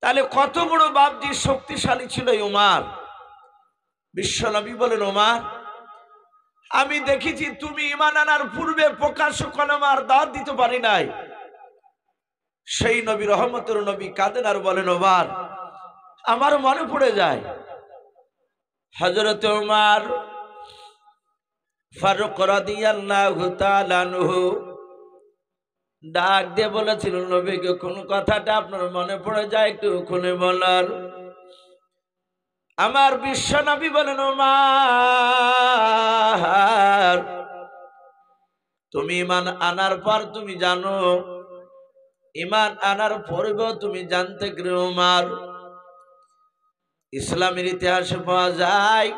তাহলে কত বড় বাপজি শক্তিশালী ছিল উমার। বিশ্বনবী বলেন, ওমর, আমি দেখেছি তুমি ঈমান আনার পূর্বে প্রকাশ্য কলেমার দাওয়াত দিতে পারি নাই। সেই নবী, রহমতের নবী, কাঁদেন আর বলেন, ওমর, আমার মনে পড়ে যায় হযরত ওমর ফারুক রাদিয়াল্লাহু তাআলা আনহু ডাক দিয়ে বলেছিল, নবীকে কোন কথাটা আপনার মনে পড়ে যায় একটু খুলে বলার। আমার বিশ্ব নবী বলেন, ওমর, তুমি ঈমান আনার পর তুমি জানো, ঈমান আনার পরেও তুমি জানতে গেলে ওমর, ইসলামের ইতিহাসে পাওয়া যায়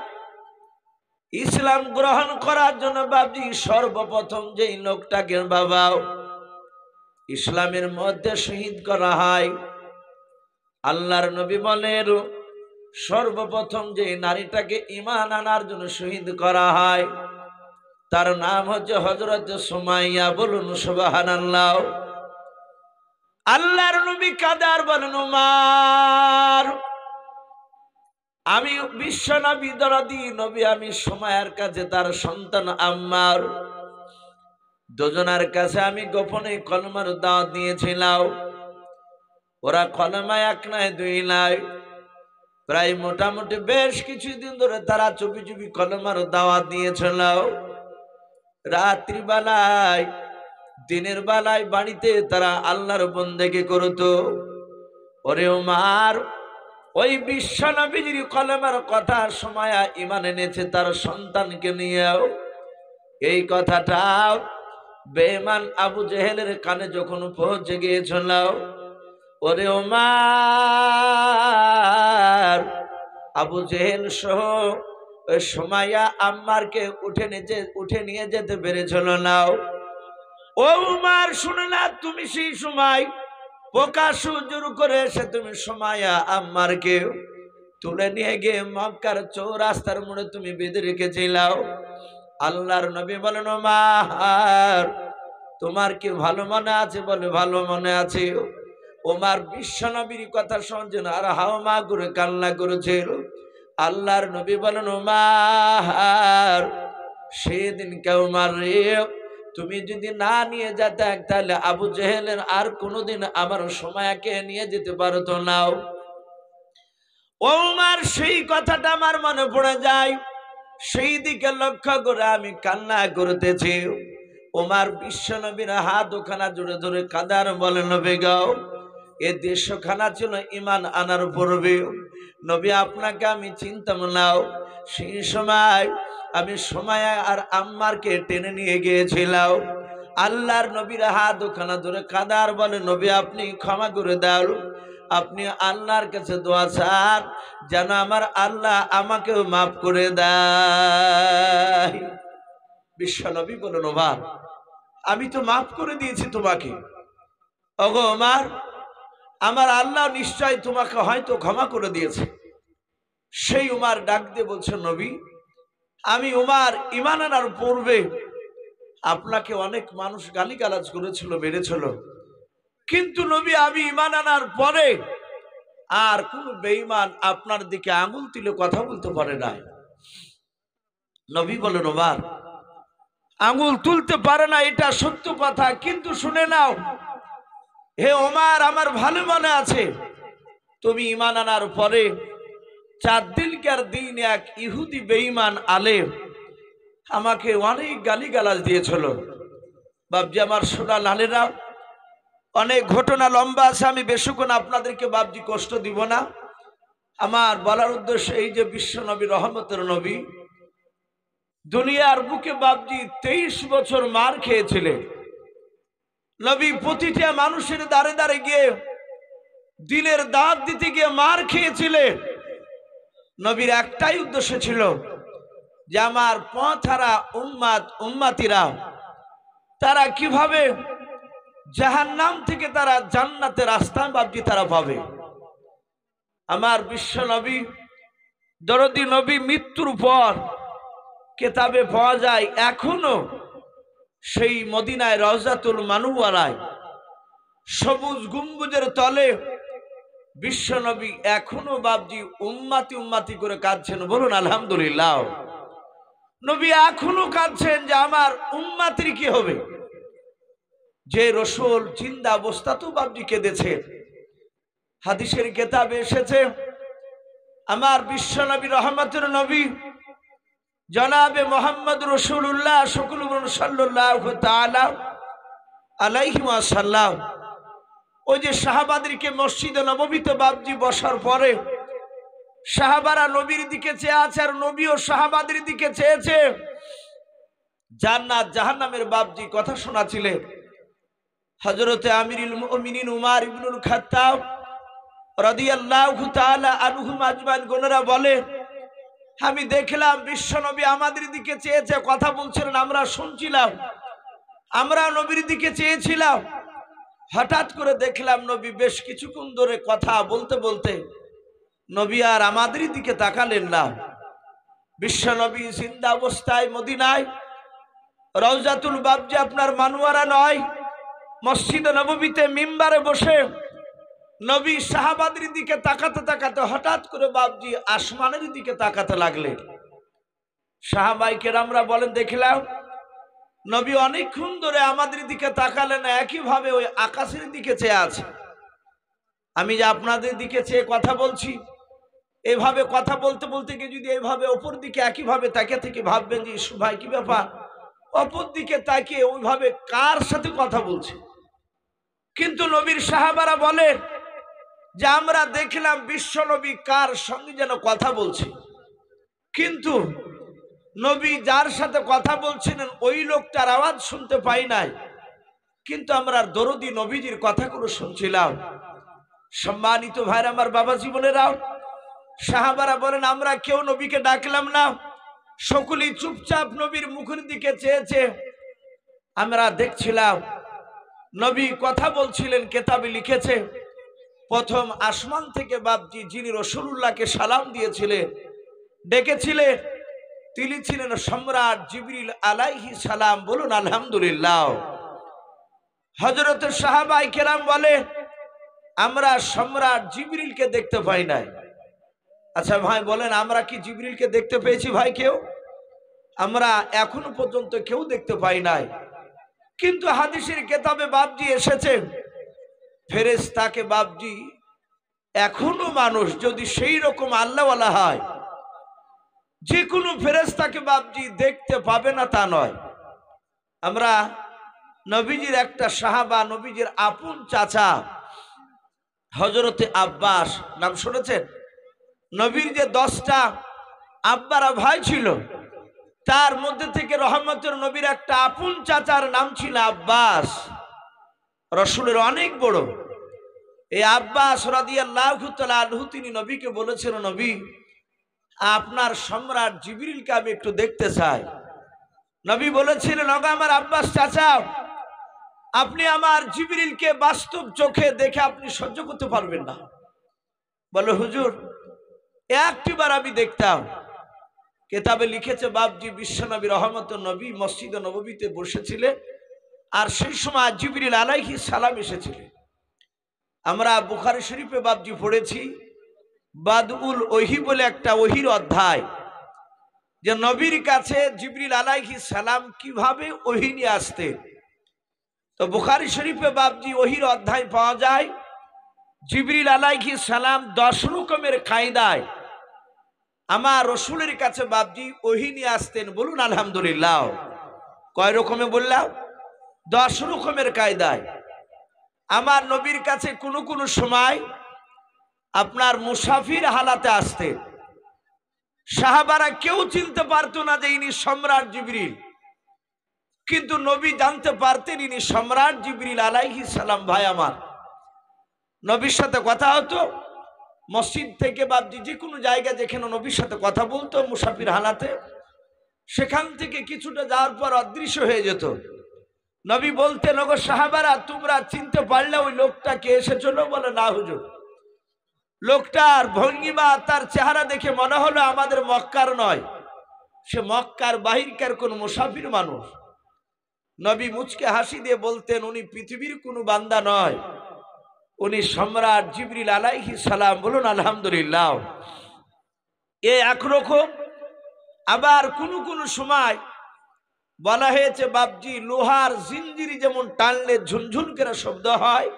ইসলাম গ্রহণ করার জন্য বাবজি সর্বপ্রথম যেই লোকটাকে বাবা ইসলামের মধ্যে শহীদ করা হয়, আল্লাহর নবী বলেন সর্বপ্রথম যে নারীটাকে ঈমান আনার জন্য শহীদ করা হয় তার নাম হচ্ছে হযরত সুমাইয়া। বলুন সুবহানাল্লাহ। আল্লাহর নবী কাদার বলেন, ওমর, আমি বিশ্ব নবী দরদি নবী, আমি সুমাইয়ার কাছে তার সন্তান আম্মার দুজনের কাছে আমি গোপনে কলমার দাওয়াত দিয়েছিলাম। ওরা কলমা এক নয় দুই নয়, প্রায় মোটামুটি বেশ কিছুদিন ধরে তারা চুপি চুপি কলমার দাওয়াত দিয়েছিল। রাত্রি বেলায় দিনের বেলায় বাড়িতে তারা আল্লাহর বন্দেগী করত। ওরে ওমর, ওই বিশ্ব নবীর কলমার কথা সুমাইয়া ঈমান এনেছে তার সন্তানকে নিয়েও। এই কথাটা বেঈমান আবু জেহেলের কানে যখন পৌঁছে গিয়েছিল, ওরে ওমর, আবু জেহেল সহ ওই সুমাইয়া আম্মারকে উঠে নিয়ে যেতে পেরেছিল না। ও উমর, শুনে না, তুমি সেই সময় প্রকাশ্য জোর করে এসে তুমি সুমাইয়া আম্মারকে তুলে নিয়ে গিয়ে মক্কার চৌরাস্তার মোড়ে তুমি বেঁধে রেখেছিলাও। আল্লাহর নবী বলেন, ওমর, তোমার কি ভালো মনে আছে? বলে, ভালো মনে আছে। ওমর বিশ্ব নবীর কথা শুনছেন আর হাওমা করে কান্না করেছিল। আল্লাহর নবী বলেন, ওমর, সেদিন কেউ মারে তুমি যদি না নিয়ে যেতে তাহলে আবু জেহেলের আর কোনোদিন আমার সুমাইয়াকে নিয়ে যেতে পারতো না। ওমর, সেই কথাটা আমার মনে পড়ে যায়, সেই দিকে লক্ষ্য করে আমি কান্না করতেছি। ওমর বিশ্ব নবীর হাত ওখানা জুড়ে ধরে কাদার বলেন, নবী গো, এ দেশখানা ছিল ঈমান আনার পূর্বে, নবী আপনাকে আমি চিনতাম না। সেই সময় আমি সুমাইয়া আর আম্মারকে টেনে নিয়ে গিয়েছিলাম। আল্লাহর নবীর হাত ওখানা ধরে কাদার বলে, নবী আপনি ক্ষমা করে দাও, আপনি আল্লাহর কাছে দোয়া চান যেন আমার আল্লাহ আমাকেও মাফ করে দেয়। বিশ্ব নবী বলেন, ওমর, আমি তো মাফ করে দিয়েছি তোমাকে। ওগো ওমর, আমার আল্লাহ নিশ্চয় তোমাকে হয়তো ক্ষমা করে দিয়েছে। সেই উমর ডাক দিয়ে বলছে, নবী, আমি উমর ঈমান আনার পূর্বে আপনাকে অনেক মানুষ গালিগালাজ করেছিল, মেরেছিল, কিন্তু নবী আমি ঈমান আনার পরে আর কোন বেঈমান আপনার দিকে আঙুল তুলে কথা বলতে পারে না। নবী বলেন, ওমর, আঙুল তুলতে পারে না এটা সত্য কথা, কিন্তু শুনে নাও হে ওমর, আমার ভালো মনে আছে তুমি ঈমান আনার পরে 4 দিনকার দিন এক ইহুদি বেঈমান আলেম আমাকে অনেক গালিগালাজ দিয়েছিল। বাবজি আমার সোনা লালেরা, অনেক ঘটনা লম্বা আছে, আমি বেশিক্ষণ আপনাদেরকে বাবজি কষ্ট দিব না। আমার বলার উদ্দেশ্য এই যে বিশ্ব নবী, রহমতের নবী, দুনিয়ার বুকে বাবজি 23 বছর মার খেয়েছিলেন। নবী প্রতিটা মানুষের দ্বারে দ্বারে গিয়ে দিনের দাওয়াত দিতে গিয়ে মার খেয়েছিলেন। নবীর একটাই উদ্দেশ্য ছিল যে আমার পথহারা উম্মাতিরা তারা কিভাবে জাহান্নাম থেকে তারা জান্নাতের রাস্তা বাবজি তারা পাবে। আমার বিশ্ব নবী, দরদি নবী মৃত্যুর পর কেতাবে পাওয়া যায় এখনো সেই মদিনায় রওজাতুল মানুওয়ারায় সবুজ গম্বুজের তলে বিশ্ব নবী এখনো বাপজি উম্মাতি উম্মাতি করে কাঁদছেন, বলুন আলহামদুলিল্লাহ। নবী এখনো কাঁদছেন যে আমার উম্মাতির কি হবে। যে রসুল জিন্দা অবস্থা তো বাপজি কেঁদেছেন। হাদিসের কিতাবে এসেছে আমার বিশ্ব নবী রহমতের নবী জনাবে মোহাম্মদ রসুল্লাহ সাল্লাল্লাহু তাআলা আলাইহি ওয়াসাল্লাম ওই যে সাহাবাদেরকে মসজিদে নববীতে বাপজি বসার পরে সাহাবারা নবীর দিকে চেয়ে আছে আর নবীও সাহাবাদের দিকে চেয়েছে। জান্নাত জাহান্নামের বাপজি কথা শোনাছিলেন। হযরতে আমিরুল মুমিনিন উমর ইবনুল খাত্তাব রাদিয়াল্লাহু তাআলা আনহু আজমাইন গোনেরা বলে আমি দেখলাম বিশ্ব নবী আমাদের দিকে চেয়েছে, কথা বলছিলেন, আমরা শুনছিলাম, আমরা নবীর দিকে চেয়েছিলাম। হঠাৎ করে দেখলাম নবী বেশ কিছুক্ষণ ধরে কথা বলতে বলতে নবী আর আমাদের দিকে তাকালেন না। বিশ্ব নবী জিন্দা অবস্থায় মদিনায় রওজাতুল বাবজি আপনার মানওয়ারা নয় মসজিদে নববীতে মিম্বারে বসে নবী সাহাবাদের দিকে তাকাতে তাকাতে হঠাৎ করে বাবজি আসমানের দিকে তাকাতে লাগলেন। সাহাবায়ে কেরামরা বলেন দেখলাম নবী অনেকক্ষণ ধরে আমাদের দিকে তাকালেন, একইভাবে ওই আকাশের দিকে চেয়ে আছে। আমি যে আপনাদের দিকে চেয়ে কথা বলছি, এভাবে কথা বলতে বলতে গিয়ে যদি এইভাবে অপর দিকে একইভাবে তাকিয়ে থেকে ভাববেন যে ইসু ভাই কি ব্যাপার, অপর দিকে তাকিয়ে ওইভাবে কার সাথে কথা বলছে। কিন্তু নবীর সাহাবারা বলেন যে আমরা দেখলাম বিশ্ব নবী কার সঙ্গে যেন কথা বলছে, কিন্তু নবী যার সাথে কথা বলছিলেন ওই লোকটার আওয়াজ শুনতে পাই নাই, কিন্তু আমরা দরদি নবীজির কথাগুলো শুনছিলাম। সম্মানিত ভাইরা আমার, বাবা জীবনেরাও, সাহাবারা বলেন আমরা কেউ নবীকে ডাকলাম না, সকলেই চুপচাপ নবীর মুখের দিকে চেয়েছে। আমরা দেখছিলাম নবী কথা বলছিলেন। কেতাবে লিখেছে প্রথম আসমান থেকে বাপজি যিনি রাসূলুল্লাহকে সালাম দিয়েছিলেন, ডেকেছিলেন, তিনি ছিলেন সম্রাট জিবরিল আলাইহিস সালাম, বলুন আলহামদুলিল্লাহ। হযরত সাহাবায়ে কেরাম বলে আমরা সম্রাট জিবরিলকে দেখতে পাই নাই। আচ্ছা ভাই বলেন আমরা কি জিবরিলকে দেখতে পেয়েছি ভাই? কেউ? আমরা এখনো পর্যন্ত কেউ দেখতে পাই নাই। কিন্তু হাদিসের কিতাবে বাপজি এসেছে ফেরেশতাকে বাপজি এখনো মানুষ যদি সেই রকম আল্লাহওয়ালা হয় যে কোনো ফেরেশতাকে বাপজি দেখতে পাবে না তা নয়। আমরা নবীজির একটা সাহাবা, নবীজির আপন চাচা হযরতে আব্বাস নাম শুনেছেন? নবীর যে 10টা আব্বারা ভাই ছিল তার মধ্যে থেকে রহমতের নবীর একটা আপন চাচার নাম ছিল আব্বাস, রাসূলের অনেক বড়। এই আব্বাস রাদিয়াল্লাহু তাআলা আনহু তিনি নবীকে বলেছেন নবী আপনার সম্রাট জিবরিলকে আমি একটু দেখতে চাই। নবী বলেছিলেন ওগো আমার আব্বাস চাচা, আপনি আমার জিবরিলকে বাস্তব চোখে দেখে আপনি সহ্য করতে পারবেন না। বলে হুজুর একটিবার আমি দেখতাম। কিতাবে লিখেছে বাপজি বিশ্বনবী রহমতুন নবী মসজিদে নববীতে বসেছিলেন আর সেই সময় জিবরিল আলাইহিস সালাম এসেছিলেন। আমরা বুখারী শরীফে বাপজি পড়েছি বাদউল ওহী বলে একটা ওহীর অধ্যায়, যে নবীর কাছে জিবরিল আলাইহিস সালাম কিভাবে ওহী নিয়ে আসতেন। তো বুখারী শরীফে বাপজি ওহীর অধ্যায় পাওয়া যায় জিবরিল আলাইহিস সালাম 10 রকমের কায়দায় আমার রসুলের কাছে বাপজি ওহী নিয়ে আসতেন, বলুন আলহামদুলিল্লাহ। কয় রকমে বললাম? 10 রকমের কায়দায় আমার নবীর কাছে কোনো কোনো সময় আপনার মুসাফির হালাতে আসতেন। সাহাবারা কেউ চিনতে পারতো না যে ইনি সম্রাট জিবরিল, কিন্তু নবী জানতে পারতেন ইনি সম্রাট জিবরিল আলাইহিস সালাম। ভাই আমার, নবীর সাথে কথা হতো মসজিদ থেকে বাপজি যে কোনো জায়গা যেখানে নবীর সাথে কথা বলতো মুসাফির হালাতে, সেখান থেকে কিছুটা যাওয়ার পর অদৃশ্য হয়ে যেত। নবী বলতেন ওগো সাহাবারা তোমরা চিনতে পারলে ওই লোকটাকে এসেছিল? বলে না হুজুর, লোকটার ভঙ্গিমা তার চেহারা দেখে মনে হলো আমাদের মক্কার নয়, সে মক্কার বাহিরকার কোন মুসাফির মানুষ। নবী মুচকে হাসি দিয়ে বলতেন উনি পৃথিবীর কোনো বান্দা নয়, উনি সম্রাট জিবরিল আলাইহিস সালাম। বলুন আলহামদুলিল্লাহ। এ একরকম। আবার কোন সময় বলা হয়েছে বাপজি লোহার জিঞ্জিরি যেমন টানলে ঝুনঝুন করে শব্দ হয়,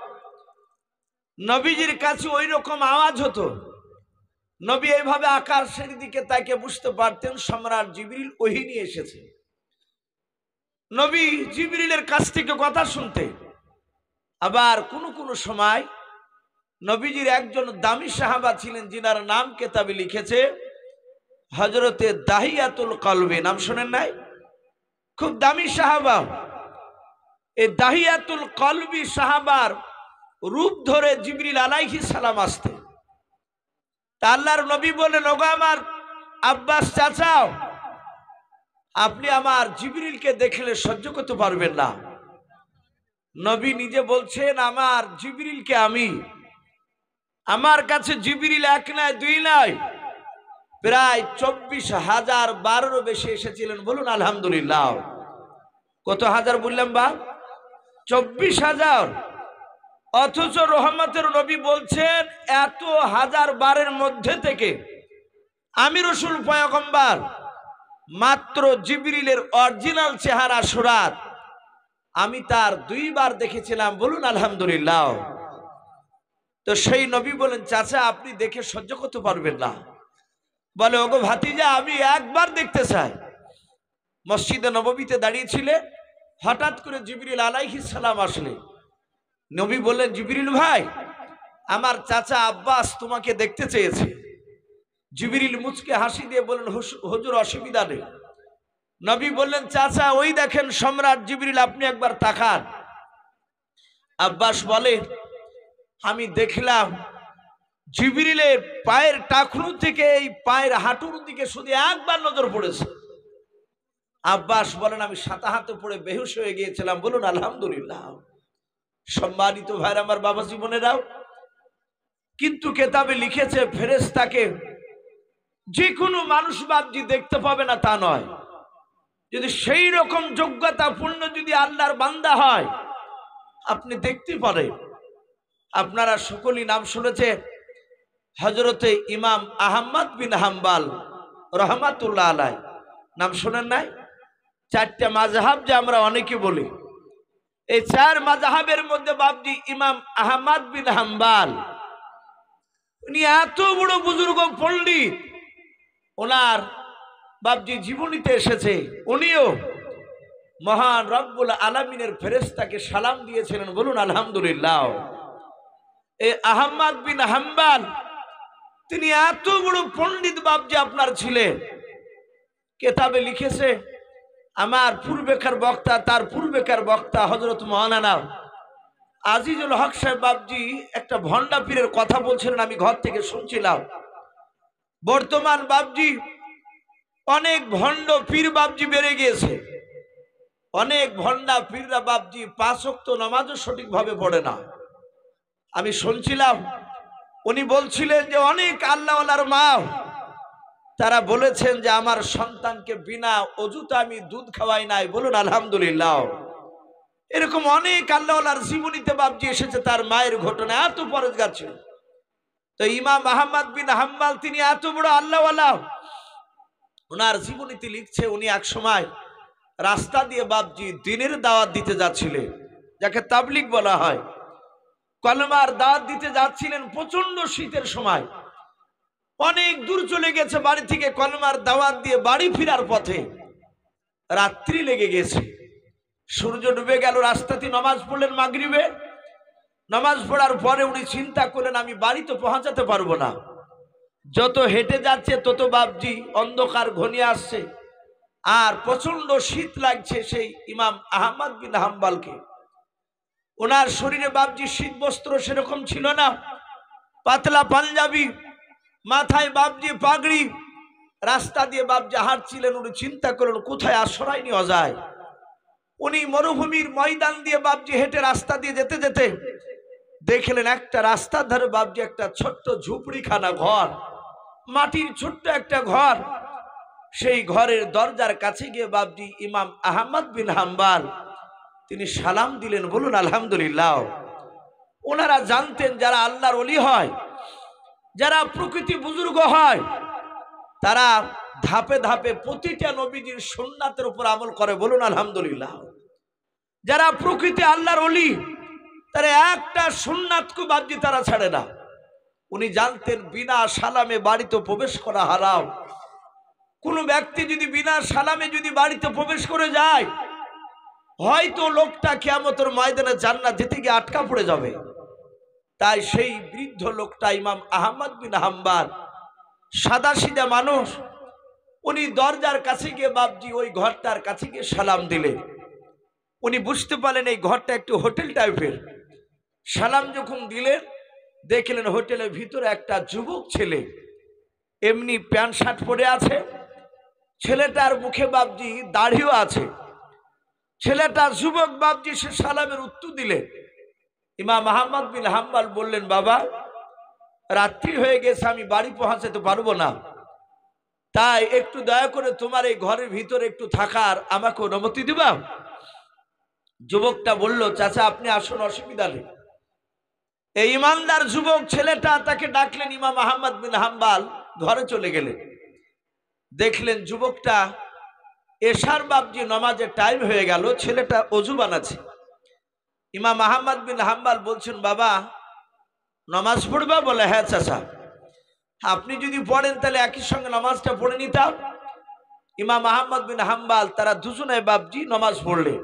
নবীজির কাছে ওই রকম আওয়াজ হতো। নবী এইভাবে আকাশের দিকে তাকে বুঝতে পারতেন সম্রাট জিবরিল ওহী নিয়ে এসেছে। নবী জিবরিলের কাছ থেকে কথা শুনতে। আবার কোন সময় নবীজির একজন দামি সাহাবা ছিলেন, যিনার নাম কেতাবে লিখেছে হযরতে দাহিয়াতুল কলবি। নাম শুনেন নাই? খুব দামি সাহাবা। এই দাহিয়াতুল কলবি সাহাবার রূপ ধরে জিবরিল আলাইহিস সালাম আসতে। তা আল্লাহর নবী বলেন, ওগো আমার আব্বাস চাচা, আপনি আমার জিবরিলকে দেখলে সহ্য করতে পারবেন না। নবী নিজে বলছেন, আমার জিবরিলকে আমার কাছে জিবরিল এক নয় দুই নয়, প্রায় 24,000 বেশি এসেছিলেন। বলুন আলহামদুলিল্লাহ। কত হাজার বললাম বা? 24,000। অথচ রহমতের নবী বলছেন এত 1000 মধ্যে থেকে আমি রাসূল পয়গম্বর মাত্র জিবরিলের অরিজিনাল চেহারা সুরাত আমি তার 2 বার দেখেছিলাম। বলুন আলহামদুলিল্লাহ। তো সেই নবী বলেন, চাচা আপনি দেখে সহ্য করতে পারবেন না। বলে, ওগো ভাতিজা, আমি একবার দেখতে চাই। মসজিদে নববীতে দাঁড়িয়েছিলে, হঠাৎ করে জিবরিল আলাইহিস সালাম আসলেন। নবী বললেন, জিবরিল ভাই, আমার চাচা আব্বাস তোমাকে দেখতে চেয়েছে। জিবরিল মুচকে হাসি দিয়ে বললেন, হুজুর অসুবিধা নেই। নবী বললেন, চাচা ওই দেখেন সম্রাট জিবরিল, আপনি একবার তাকান। আব্বাস বলে, আমি দেখলাম জিবরিলের পায়ের টাকনু থেকে এই পায়ের হাঁটুর দিকে শুধু একবার নজর পড়েছে। আব্বাস বলেন, আমি সাতাহাতে পড়ে বেহুশ হয়ে গিয়েছিলাম। বলুন আলহামদুলিল্লাহ। সম্মানিত ভাইরা আমার, বাবা জীবনেরাও, কিন্তু কেতাবে লিখেছে ফেরেশতাকে যে কোনো মানুষ বাপজি দেখতে পাবে না তা নয়। যদি সেই রকম যোগ্যতা পূর্ণ যদি আল্লাহর বান্দা হয়, আপনি দেখতে পারেন। আপনারা সকলেই নাম শুনেছে হযরতে ইমাম আহমদ বিন হাম্বল রহমাতুল্লাহ আলাইহি। নাম শুনেন নাই? 4টা মাযহাব যে আমরা অনেকে বলি, এই 4 মাযহাবের মধ্যে বাপজি ইমাম আহমদ বিন হাম্বল, উনি এত বড় বুজুর্গ পণ্ডিত। ওনার বাপজি জীবনীতে এসেছে উনিও মহান রব্বুল আলামিনের ফেরেশতাকে সালাম দিয়েছিলেন। বলুন আলহামদুলিল্লাহ। এই আহমদ বিন হাম্বল তিনি এত বড় পণ্ডিত বাপজি আপনার ছিলেন। কেতাবে লিখেছে আমার পূর্বেকার বক্তা, তার পূর্বেকার বক্তা হযরত মাওলানা আজিজুল হক সাহেব বাপজি একটা ভণ্ডা পীরের কথা বলছিলেন, আমি ঘর থেকে শুনছিলাম। বর্তমান বাপজি অনেক ভণ্ড পীর বাপজি বেড়ে গিয়েছে। অনেক ভণ্ডা পীররা বাপজি 5 ওয়াক্ত নামাজও সঠিকভাবে পড়ে না। আমি শুনছিলাম উনি বলছিলেন যে অনেক আল্লাহওয়ালার মা তারা বলেছেন যে আমার সন্তানকে বিনা অজুতে আমি দুধ খাওয়াই নাই। বলুন আলহামদুলিল্লাহ। এরকম অনেক আল্লাহওয়ালার জীবনীতে বাপজি এসেছে তার মায়ের ঘটনা, এত পরেজগার ছিল। তো ইমাম আহমদ বিন হাম্বল তিনি এত বড় আল্লাহওয়ালা, ওনার জীবনীতে লিখছে উনি এক সময় রাস্তা দিয়ে বাপজি দ্বীনের দাওয়াত দিতে যাচ্ছিলেন, যাকে তাবলীগ বলা হয়। কলমার দাওয়াত দিতে যাচ্ছিলেন প্রচন্ড শীতের সময়, অনেক দূর চলে গেছে বাড়ি থেকে। কলমার দাওয়াত দিয়ে বাড়ি ফেরার পথে রাত্রি লেগে গেছে, সূর্য ডুবে গেল। রাস্তাতে নামাজ পড়লেন মাগরিবে। নামাজ পড়ার পরে উনি চিন্তা করলেন আমি বাড়িতে পৌঁছাতে পারবো না। যত হেঁটে যাচ্ছে তত বাপজি অন্ধকার ঘনিয়ে আসছে, আর প্রচন্ড শীত লাগছে সেই ইমাম আহমদ বিন হাম্বলকে। ওনার শরীরে বাপজি শীত বস্ত্র সেরকম ছিল না, পাতলা পাঞ্জাবি, মাথায় বাপজি পাগড়ি। রাস্তা দিয়ে বাপজি হাঁটছিলেন। উনি চিন্তা করলেন কোথায় আশ্রয় নেওয়া যায়। উনি মরুভূমির ময়দান দিয়ে বাপজি হেঁটে রাস্তা দিয়ে যেতে যেতে দেখলেন একটা রাস্তার ধারে বাপজি একটা ছোট্ট ঝুপড়িখানা ঘর, মাটির ছোট্ট একটা ঘর। সেই ঘরের দরজার কাছে গিয়ে বাপজি ইমাম আহমদ বিন হাম্বল তিনি সালাম দিলেন। বলুন আলহামদুলিল্লাহ। ওনারা জানতেন যারা আল্লাহর ওলি হয়, যারা প্রকৃতি বুজুর্গ হয়, তারা ধাপে ধাপে প্রতিটা নবীজির সুন্নাতের উপর আমল করে। বলুন আলহামদুলিল্লাহ। যারা প্রকৃতি আল্লাহর ওলি, তারা একটা সুন্নাতকে বাদ দিয়ে তারা ছাড়ে না। উনি জানতেন বিনা সালামে বাড়িতে প্রবেশ করা হারাম। কোনো ব্যক্তি যদি বিনা সালামে যদি বাড়িতে প্রবেশ করে যায়, হয়তো লোকটা কিয়ামতের ময়দানে জান্নাত যেতে গিয়ে আটকা পড়ে যাবে। তাই সেই বৃদ্ধ লোকটা ইমাম আহমদ বিন হাম্বল, সাদাসিধা মানুষ, উনি দরজার কাছে গিয়ে বাপজি ওই ঘরটার কাছে গিয়ে সালাম দিলেন। উনি বুঝতে পারলেন এই ঘরটা একটু হোটেল টাইপের। সালাম যখন দিলেন, দেখলেন হোটেলের ভিতরে একটা যুবক ছেলে এমনি প্যান্ট শার্ট পরে আছে। ছেলেটার মুখে বাপজি দাড়িও আছে। ছেলেটা যুবক বাপজি, সে সালামের উত্তর দিলেন। ইমাম আহমদ বিন হাম্বল বললেন, বাবা রাত্রি হয়ে গেছে, আমি বাড়ি পৌঁছাতে পারবো না, তাই একটু দয়া করে তোমার এই ঘরের ভিতরে একটু থাকার আমাকে অনুমতি দিবা? যুবকটা বলল, চাচা আপনি আসুন, অসুবিধা নেই। এই ইমানদার যুবক ছেলেটা তাকে ডাকলেন। ইমাম আহমদ বিন হাম্বল ঘরে চলে গেলেন। দেখলেন যুবকটা এশার বাপজি নামাজের টাইম হয়ে গেল, ছেলেটা অজু বানাচ্ছে। ইমাম আহমদ বিন হাম্বল বলছেন, বাবা নামাজ পড়বা? বলে, হ্যাঁ চাচা। আপনি যদি পড়েন তাহলে একই সঙ্গে নামাজটা পড়ে নিতাম। ইমাম আহমদ বিন হাম্বল তারা দুজনে বাপজি নামাজ পড়লেন।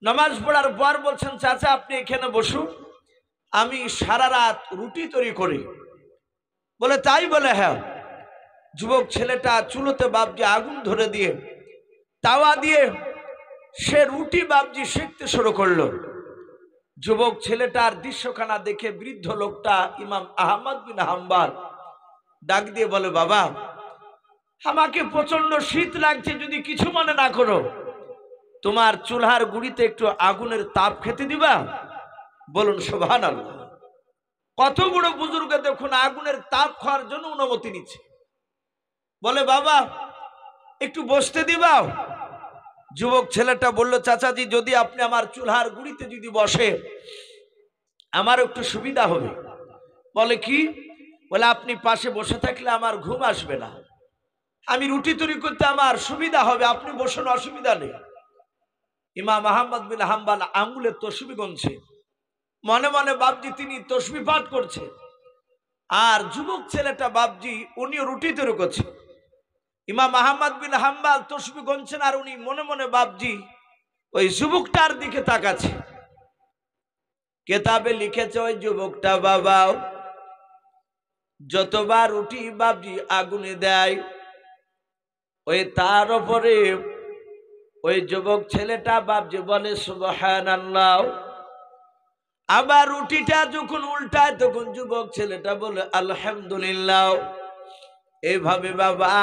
নামাজ পড়ার পর বলছেন, চাচা আপনি এখানে বসুন, আমি সারা রাত রুটি তৈরি করি। বলে, তাই? বলে, হ্যাঁ। যুবক ছেলেটা চুলোতে বাপজি আগুন ধরে দিয়ে তাওয়া দিয়ে সে রুটি বাপজি সেঁকতে শুরু করলো। যুবক ছেলেটার দৃশ্যখানা দেখে বৃদ্ধ লোকটা ইমাম আহমদ বিন হাম্বল ডাক দিয়ে বলে, বাবা আমাকে প্রচন্ড শীত লাগছে, যদি কিছু মনে না করো তোমার চুলহার গুড়িতে একটু আগুনের তাপ খেতে দিবা? বলুন সুবহানাল্লাহ। কত বড় বুজুর্গ দেখুন, আগুনের তাপ খাওয়ার জন্য অনুমতি নিচ্ছে। বলে, বাবা একটু বসতে দিবা? যুবক ছেলেটা বলল, চাচাজি যদি আপনি আমার চুলহার গুড়িতে যদি বসে আমার একটু সুবিধা হবে। বলে, কি? বলে, আপনি পাশে বসে থাকলে আমার ঘুম আসবে না, আমি রুটি তৈরি করতে আমার সুবিধা হবে, আপনি বসুন, অসুবিধা নেই। ইমাম আহমদ বিন হাম্বল আঙ্গুলে তসবি গুনছে, মনে মনে বাপজি তিনি তসবি পাঠ করছে। আর যুবক ছেলেটা বাপজি উনিও রুটি তৈরি করছে। ইমাম আহমদ বিন হাম্বল তসবি গুনছেন আর উনি মনে মনে বাপজি ওই যুবকটার দিকে তাকাচ্ছে। কেতাবে লিখেছে ওই যুবকটা বাবা যতবার রুটি বাপজি আগুনে দেয়, ওই তার উপরে ওই যুবক ছেলেটা বাপজি বলে সুবহানাল্লাহ। আবার রুটিটা যখন উল্টায় তখন যুবক ছেলেটা বলে আলহামদুলিল্লাহ। এইভাবে বাবা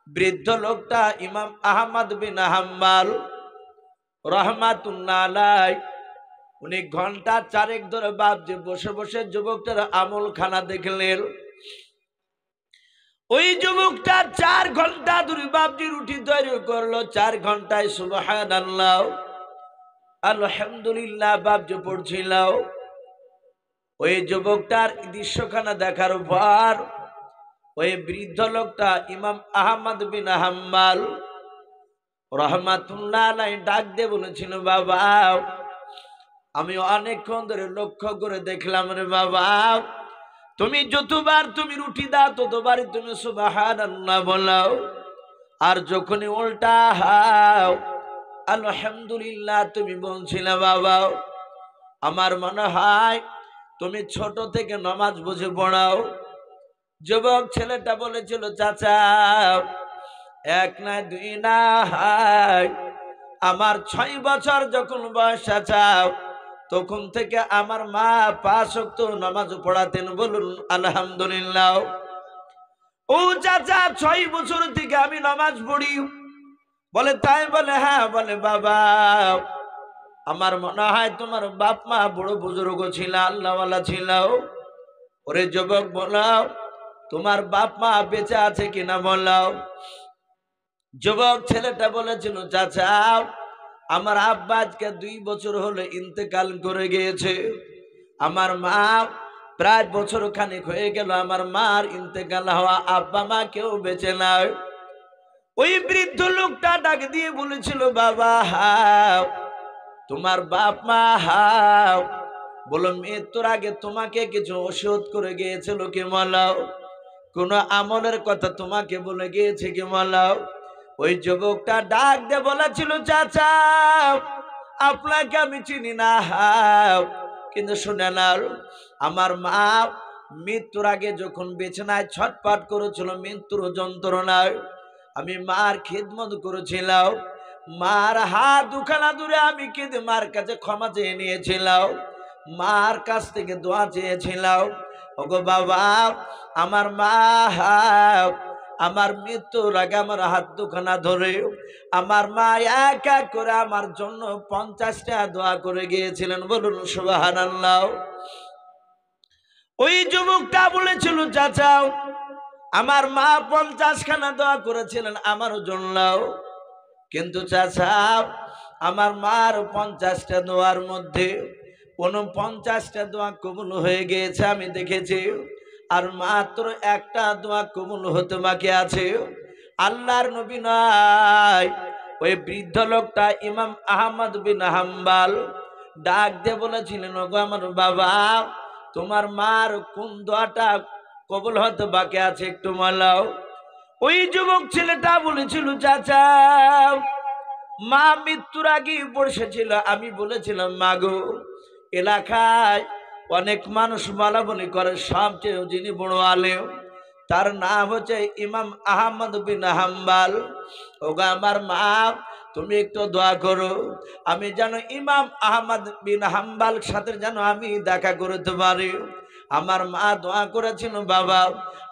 বৃদ্ধ লোকটা ইমাম আহমদ বিন হাম্বল রাহমাতুল্লাহ আলাইহি উনি ঘন্টা চারেক ধরে বাপজি বসে বসে যুবকটার আমল খানা দেখলেন। ওই যুবকটা 4 ঘন্টা ধরে বাপজি রুটি তৈরি করলো। 4 ঘন্টায় সুবহানাল্লাহ আলহামদুলিল্লাহ বাপজি পড়ছিল। ওই যুবকটার দৃশ্যখানা দেখার পর ওই বৃদ্ধ লোকটা ইমাম আহমদ বিন হাম্বল রাহমাতুল্লাহ আলাইহি ডাক দিয়ে বলেছিল, বাবা আমি অনেকক্ষণ ধরে লক্ষ্য করে দেখলাম রে বাবা, তুমি যতবার তুমি রুটি দাও ততবারই তুমি সুবহানাল্লাহ বলো, আর যখনই উল্টা হাও আলহামদুলিল্লাহ তুমি বলছিলে। বাবা আমার মনে হয় তুমি ছোট থেকে নামাজ বুঝে পড়াও। যুবক ছেলেটা বলেছিল, চাচা 1 না 2 না, আমার 6 বছর যখন বয়স চাচা তখন থেকে আমার মা 5 ওয়াক্ত নামাজ পড়াতেন। বলুন আলহামদুলিল্লাহ। ও চাচা 6 বছর থেকে আমি নামাজ পড়ি? বলে, তাই? বলে, হ্যাঁ। বলে, বাবা আমার মনে হয় তোমার বাপ মা বড় বুজুর্গ ছিল, আল্লাহওয়ালা ছিল। ওরে যুবক বলাও তোমার বাপ মা বেঁচে আছে কিনা বলাও। যুবক ছেলেটা বলেছিল, চাচা আমার আব্বা আজকে 2 বছর হলো ইন্তেকাল করে গিয়েছে। আমার মা প্রায় বছর খানেক হয়ে গেল আমার মার ইন্তেকাল হওয়া, আব্বা মা কেউ বেঁচে নাই। ওই বৃদ্ধ লোকটা ডাক দিয়ে বলেছিল, বাবা হাও, তোমার বাপ মা হাও। বলো, মৃত্যুর আগে তোমাকে কিছু ওষুধ করে গিয়েছিল কি মালাও? কোন আমলের কথা তোমাকে বলে গিয়েছে কি মালাও? ওই যুবকটা ডাক দিয়ে বলেছিল, চাচা আপনাকে আমি চিনি না হাও, কিন্তু শুনে না, আমার মা মৃত্যুর আগে যখন বিছানায় ছটফট করেছিল মৃত্যুর যন্ত্রণায়, আমি মার খিদমত করেছিলাম। মার হাত দুখানা দূরে আমি কেঁদে মার কাছে ক্ষমা চেয়ে নিয়েছিলাম, মার কাছ থেকে দোয়া চেয়েছিলাম। ওগো বাবা, আমার মা আমার মৃত্যুর আগে আমার হাত দুখানা ধরে আমার মা এক এক করে আমার জন্য 50টা দোয়া করে গিয়েছিলেন। বলুন সুবহানাল্লাহ। ওই যুবকটা বলেছিল, চাচা আমার মা 50খানা দোয়া করেছিলেন আমার জন্য, কিন্তু চাচা আমার মার 50টা দোয়ার মধ্যে 49টা দোয়া কবুল হয়ে গিয়েছে আমি দেখেছি, আর মাত্র একটা দোয়া কবুল হতে বাকি আছে। আল্লাহর নবী নাই, ওই বৃদ্ধ লোকটা ইমাম আহমদ বিন হাম্বল ডাক দিয়ে বলেছিলেন, ওগো আমার বাবা, তোমার মার কোন দোয়াটা কবুল হতে বাকি আছে একটু বলো। ওই যুবক ছেলেটা বলেছিল, চাচা মা মৃত্যুর আগে বসেছিল, আমি বলেছিলাম, মাগো এলাকায় অনেক মানুষ বলা বলি করে, সবচেয়ে যিনি বড় আলেম তার নাম হচ্ছে ইমাম আহমদ বিন হাম্বল। ওগো আমার মা, তুমি একটু দোয়া করো, আমি যেন ইমাম আহমদ বিন হাম্বল সাথে যেন আমি দেখা করতে পারি। আমার মা দোয়া করেছিল, বাবা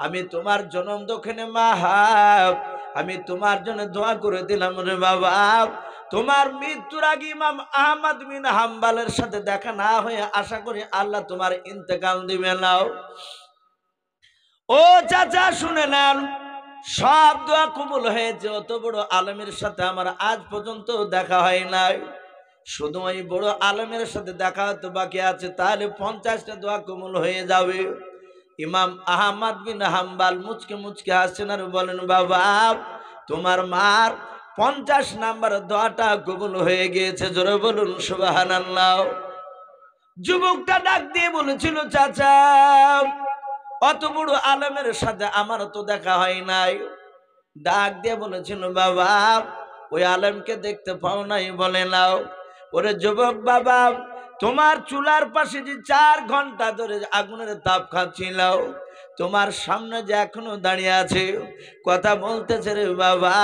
আমি তোমার জনম দক্ষিণে মা আমি তোমার জন্য দোয়া করে দিলাম রে বাবা, তোমার মৃত্যুর আগে ইমাম আহমদ বিন হাম্বলের সাথে দেখা না হয়ে আশা করি আল্লাহ তোমার ইন্তেকাল দিবে নাও। ও চাচা শুনে নেন, সব দোয়া কবুল হয়েছে, অত বড় আলেমের সাথে আমার আজ পর্যন্ত দেখা হয় নাই, শুধু ওই বড় আলেমের সাথে দেখা হতে বাকি আছে, তাহলে 50টা দোয়া কবুল হয়ে যাবে। ইমাম আহমদ বিন হাম্বল মুচকে মুচকে হাসছেন আর বলেন, বাবা তোমার মার 50 নাম্বার দোয়াটা কবুল হয়ে গিয়েছে, জোরে বলুন সুবহানাল্লাহ। যুবকটা ডাক দিয়ে বলেছিল, চাচা অত বড় আলেমের সাথে আমার তো দেখা হয় নাই। ডাক দিয়ে বলেছিল, বাবা ওই আলেমকে দেখতে পাও নাই? বলে নাও। ওরে যুবক বাবা, তোমার চুলার পাশে যে 4 ঘন্টা ধরে আগুনের তাপ খাচ্ছিল, তোমার সামনে যে এখনো দাঁড়িয়ে আছে কথা বলতেছে রে বাবা,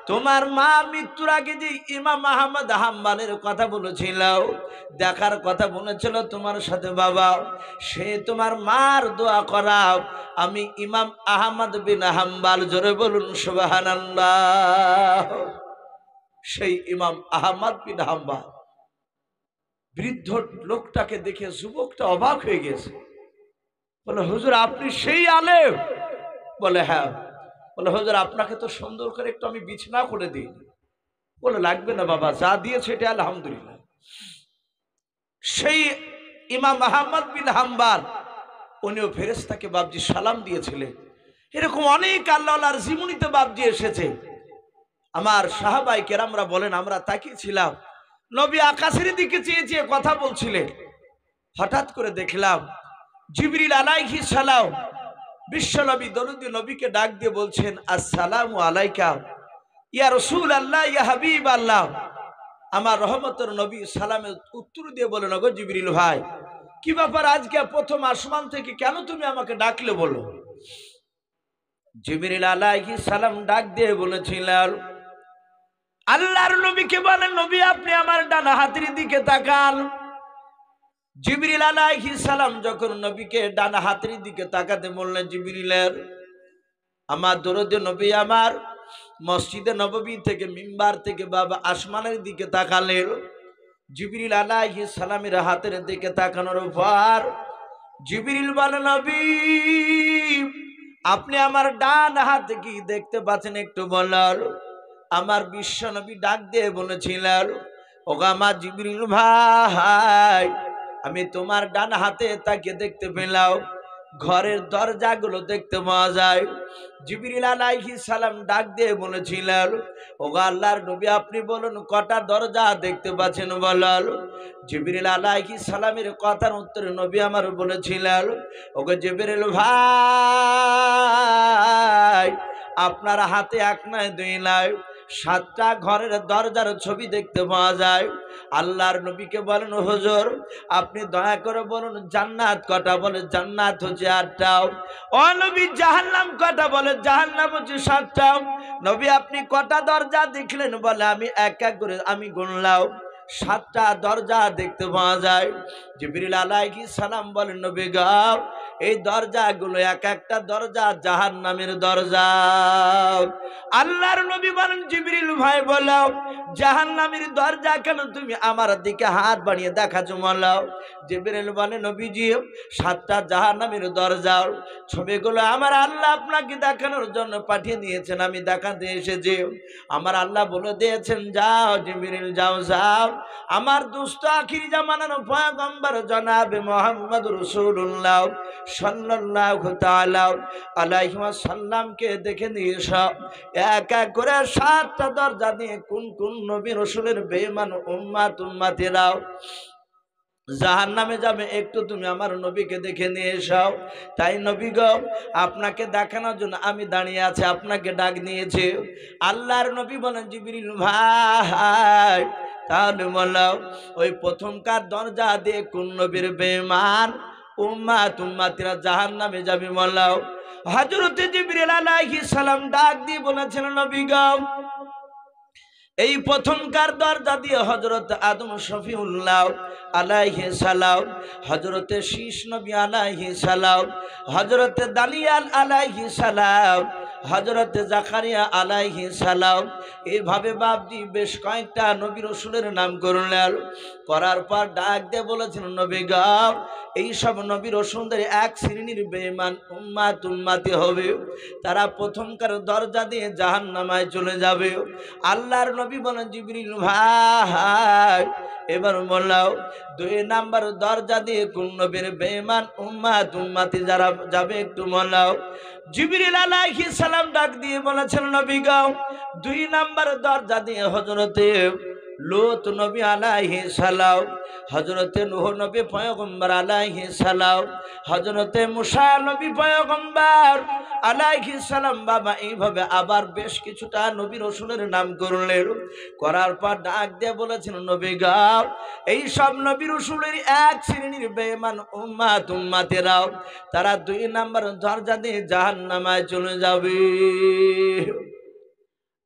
তোমার মা মৃত্যুর আগে যে ইমাম আহমদ হাম্বলের কথা বলেছিল, দেখার কথা বলেছিল তোমার সাথে বাবা, সে তোমার মার দোয়া করাও আমি ইমাম আহমদ বিন হাম্বল, জোরে বলুন সুবহানাল্লাহ। সেই ইমাম আহমদ বিন হাম্বল বৃদ্ধ লোকটাকে দেখে যুবকটা অবাক হয়ে গেছে, বলে হুজুর আপনি সেই আলেম? বলে হ্যাঁ। বলে হুজুর আপনাকে তো সুন্দর করে একটু আমি বিছানা করে দিই। বলে লাগবে না বাবা, যা দিয়েছে এটা আলহামদুলিল্লাহ। সেই ইমাম আহমদ বিন হাম্বল উনিও ফেরেশতাকে বাপজি সালাম দিয়েছিলেন। এরকম অনেক আল্লাহর জীবনীতে বাপজি এসেছে। আমার সাহাবায়ে কেরামরা বলেন, আমরা তাকিয়েছিলাম, নবী আকাশের দিকে চেয়ে চেয়ে কথা বলছিলেন, হঠাৎ করে দেখলাম জিবরিল আলাইহিস সালাম বিশ্বনবী দরুদি নবীকে ডাক দিয়ে বলছেন, আসসালামু আলাইকা ইয়া রাসূলুল্লাহ ইয়া হাবিবাল্লাহ। আমার রহমতের নবী সালামের উত্তর দিয়ে বলেন, ওগো জিবরিল ভাই, কি ব্যাপার আজকে প্রথম আসমান থেকে কেন তুমি আমাকে ডাকলে বলো? জিবরিল আলাইহিস সালাম ডাক দিয়ে বলেছিলেন, আল্লাহর নবীকে বলেন, নবী আপনি আমার ডান হাতের দিকে তাকান। জিবরিল আলাইহিস সালাম যখন নবীকে ডান হাতের দিকে তাকাতে বললেন, জিবরিলের আমার দরুদে নবী আমার মসজিদে নববী থেকে মিম্বার থেকে বাবা আসমানের দিকে তাকালেন। জিবরিল আলাইহিস সালামের হাতের দিকে তাকানোর পর জিবরিল বলেন, নবী আপনি আমার ডান হাতে কি দেখতে পাচ্ছেন একটু বলার? আমার বিশ্ব নবী ডাক দিয়ে বলেছিলেন, ওগো আমার জিবরিল ভাই, আমি তোমার ডান হাতে তাকে দেখতে পেলাম, ঘরের দরজাগুলো দেখতে পাওয়া যায়। জিবরিল আলাইহিস সালাম ডাক দিয়ে বলেছিলেন, ওগো আল্লাহর নবী আপনি বলুন কটা দরজা দেখতে পাচ্ছেন বলাল। জিবরিল আলাইহিস সালামের কথার উত্তরে নবী আমার বলেছিলেন, ওগো জিবরিল ভাই, আপনার হাতে এক নয় দুই নয় 7টা ঘরের দরজার ছবি দেখতে পাওয়া যায়। আল্লাহর নবীকে বলেন, হুজুর আপনি দয়া করে বলুন জান্নাত কটা? বলে জান্নাত হচ্ছে 8টা। ও নবী জাহান্নাম কটা? বলে জাহান্নাম হচ্ছে 7টা। নবী আপনি কটা দরজা দেখলেন? বলে আমি এক এক করে আমি গুনলাম, 7টা দরজা দেখতে পাওয়া যায়। জিবরিল আলাইহিস সালাম বলেন, নবী গো এই দরজাগুলো এক একটা দরজা জাহান্নামের দরজা। আল্লাহর নবী বলেন, জিবরিল ভাই বলো জাহান্নামের দরজা কেন তুমি আমার দিকে হাত বাড়িয়ে দেখাচ্ছ বলো? জিবরিল বলে, নবীজি 7টা জাহান্নামের দরজার ছবিগুলো আমার আল্লাহ আপনাকে দেখানোর জন্য পাঠিয়ে দিয়েছেন, আমি দেখাতে এসেছি। আমার আল্লাহ বলে দিয়েছেন যাও জিবরিল যাও যাও, আমার দুষ্ট আখির জামানার পয়গম্বর জনাবে মুহাম্মদ রাসূলুল্লাহ সাল্লাল্লাহু তাআলা আলাইহি ওয়াসাল্লামকে দেখে নিয়ে এসো। এক এক করে 7টা দরজা দিয়ে কোন কোন নবী রাসূলের বেঈমান উম্মতেরাও জাহান্নামে যাবে, একটু তুমি আমার নবীকে দেখে নিয়ে এসো। তাই নবী গো আপনাকে দেখানোর জন্য আমি দাঁড়িয়ে আছি, আপনাকে ডাক নিয়েছে। আল্লাহর নবী বলেন, জিবরিল ভাই তাহলে বলো ওই প্রথমকার দরজা দিয়ে কোন নবীর বেঈমান উম্মতেরা জাহান্নামে যাবে বলো? হযরত জিবরিল আলাইহিস সালাম ডাক দিয়ে বলেছেন, নবী গো এই প্রথমকার দরজা দিয়ে হযরত আদম শফিউল্লাহ আলাইহিস সালাম, হযরত শীষ নবী আলাইহিস সালাম, হযরত দানিয়াল আলাইহিস সালাম, হযরত জাকারিয়া আলাইহিস সালাম, এইভাবে বাপজি বেশ কয়েকটা নবী রাসূলের নাম করলেন। করার পর ডাক দিয়ে বলেছেন, নবী গো এই সব নবী রাসূলদের এক শ্রেণীর বেঈমান উম্মতি হবে, তারা প্রথমকার দরজা দিয়ে জাহান্নামায় চলে যাবে। আল্লাহর নবী বলেন, জিবরিল ভাই এবার বললাম 2 নাম্বার দরজা দিয়ে কোন নবীর বেঈমান উম্মতি যারা যাবে একটু বললাম। জিবরিল আলাইহিস সালাম ডাক দিয়ে বলেছেন, নবী গো 2 নাম্বার দরজা দিয়ে হযরতে লূত নবী আলাইহিস সালাম, হযরতে নূহ নবী পয়গম্বর আলাইহিস সালাম, হযরতে মুসা নবী পয়গম্বর আলাইহিস সালাম। বাবা এইভাবে আবার বেশ কিছুটা নবী রাসূলের নাম করলেন। করার পর ডাক দিয়ে বলেছেন, নবী গো এই সব নবী রাসূলের এক শ্রেণীর বেঈমান উম্মতেরাও তারা 2 নাম্বার দরজা দিয়ে জাহান্নামায় চলে যাবে।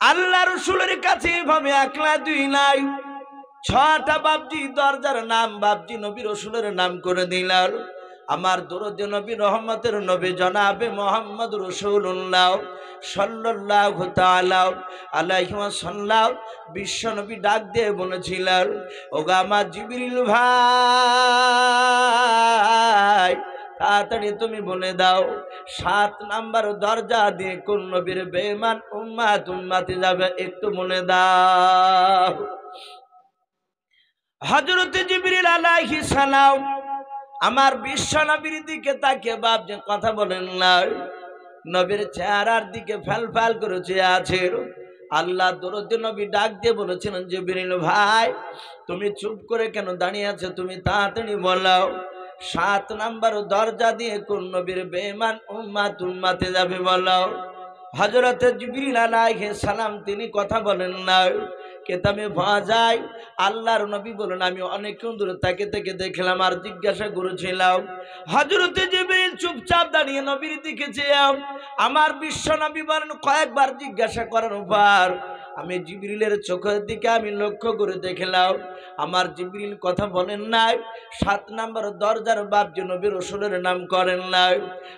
আল্লাহ রাসূলের কাছে এভাবে একলা 2 নাই 6টা বাপজি দরজার নাম বাপজি নবী রাসূলের নাম করে দিলেন। আমার দরুদ নবী রহমতের নবী জনাবে মুহাম্মদ রাসূলুল্লাহ সাল্লাল্লাহু তাআলা আলাইহি ওয়াসাল্লাম বিশ্ব নবী ডাক দিয়ে বলেছিলেন, ওগো আমার জিবরিল ভাই তাড়াতাড়ি তুমি বলে দাও 7 নাম্বার দরজা দিয়ে কোন নবীর বেঈমান উম্মতি যাবে, একটু বলে দাও। হযরত জিবরিল আলাইহিস সালাম আমার বিশ্ব নবীর দিকে তাকিয়ে বাপ যে কথা বলেন না, নবীর চেহারার দিকে ফ্যাল করে চেয়ে আছে। আল্লাহ দরুদ নবী ডাক দিয়ে বলেছিলেন, জিবরিল ভাই তুমি চুপ করে কেন দাঁড়িয়ে আছো, তুমি তাড়াতাড়ি বলো 7 নাম্বার দরজা দিয়ে কোন নবীর বেঈমান উম্মতি যাবে বলো। হযরত জিবরিল আলাইহিস সালাম তিনি কথা বলেন না, কেতাবে পাওয়া যায় আল্লাহর নবী বলেন, আমি অনেকক্ষণ দূরে তাকে দেখলাম আর জিজ্ঞাসা করেছিলাম। হযরত জিবরিল চুপচাপ দাঁড়িয়ে নবীর দিকে চেয়ে আমার বিশ্ব নবী বলেন, কয়েকবার জিজ্ঞাসা করার পর আমি জিবরিলের চোখের দিকে আমি লক্ষ্য করে দেখলাম আমার জিবরিল কথা বলেন নাই, 7 নাম্বার দরজার বাপজি নবী রাসূলের নাম করেন নাই।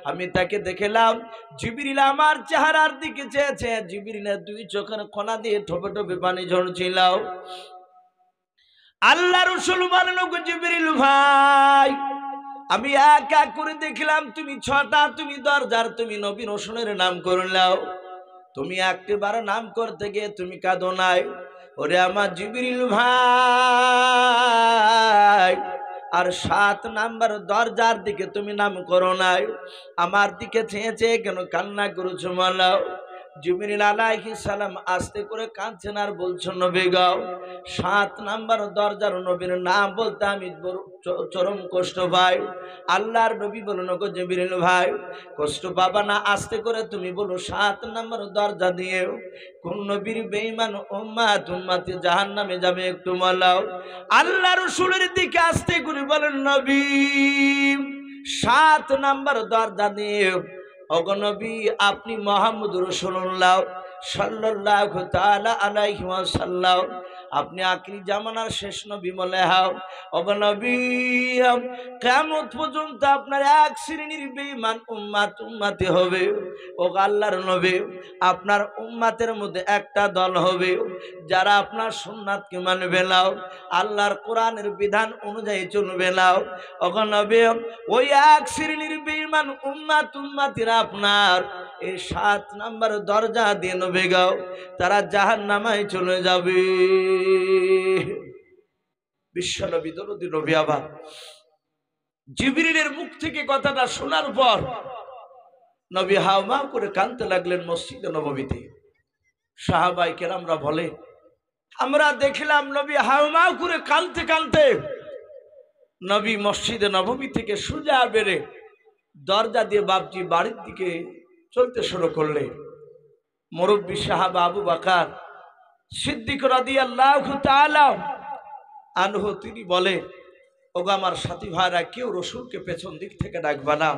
আমি তাকে দেখলাম জিবরিল আমার চেহারার দিকে চেয়েছে, জিবরিলের 2 চোখের কোণা দিয়ে ঠোপে ঠোপে পানি ঝরছিল। আল্লাহ রাসূল বলেন, ওগো জিবরিল ভাই আমি এক এক করে দেখলাম তুমি 6টা তুমি দরজার তুমি নবী রাসূলের নাম করলাও, তুমি একটিবার নাম করতে গিয়ে তুমি কাঁদো নাই, ওরে আমার জিবরিল ভাই, আর 7 নাম্বার দরজার দিকে তুমি নাম করো নাই, আমার দিকে চেয়ে চেয়ে কেন কান্না করেছো মালাও? জিবরিল আলাইহিস সালাম আস্তে করে কাঁদছেন আর বলছেন, নবী গো, 7 নাম্বার দরজার নবীর নাম বলতে আমি চরম কষ্ট পাই। আল্লাহর নবী বলুন, গো জিবরিল ভাই, কষ্ট পাবা না, আস্তে করে তুমি বলো 7 নাম্বার দরজা দিয়ে কোন নবীর বেঈমান উম্মত উম্মতে জাহান্নামে যাবে একটু বলাও। আল্লাহ রাসূলের দিকে আস্তে করে বলেন, নবী 7 নাম্বার দরজা দিয়ে ওগো নবী আপনি মুহাম্মদ রাসূলুল্লাহ সাল্লাল্লাহু তাআলা আলাইহি ওয়াসাল্লাম, আপনি আখিরি জামানার শেষ নবী বলে হাও। ওগো নবী কিয়ামত পর্যন্ত আপনার এক শ্রেণীর বেঈমান উম্মত উম্মতি হবে। ওগো আল্লাহর নবী, আপনার উম্মতের মধ্যে একটা দল হবে যারা আপনার সুন্নাতকে মানবে না, আল্লাহর কোরআনের বিধান অনুযায়ী চলবে না। ওগো নবী, ওই এক শ্রেণীর বেঈমান উম্মত উম্মতিরা আপনার এই 7 নাম্বার দরজা দিয়ে নবী গো তারা জাহান্নামে চলে যাবে। বিশ্বনবী দরুদ নবী আবার জিবরিলের মুখ থেকে কথাটা শোনার পর নবী হাওমাও করে কাঁদতে লাগলেন মসজিদে নববীতে। সাহাবায়ে কেরামরা বলে, আমরা দেখলাম নবী হাওমাও করে কাঁদতে কাঁদতে নবী মসজিদে নববী থেকে সোজা বেরে দরজা দিয়ে বাপজি বাড়ির দিকে চলতে শুরু করলেন। মুরব্বী সাহাবা আবু বকর সিদ্দিক রাদিয়াল্লাহু তাআলা আনহু তিনি বলে, ওগো আমার সাথী ভাইরা, কেউ রাসূলকে পেছন দিক থেকে ডাকবা না,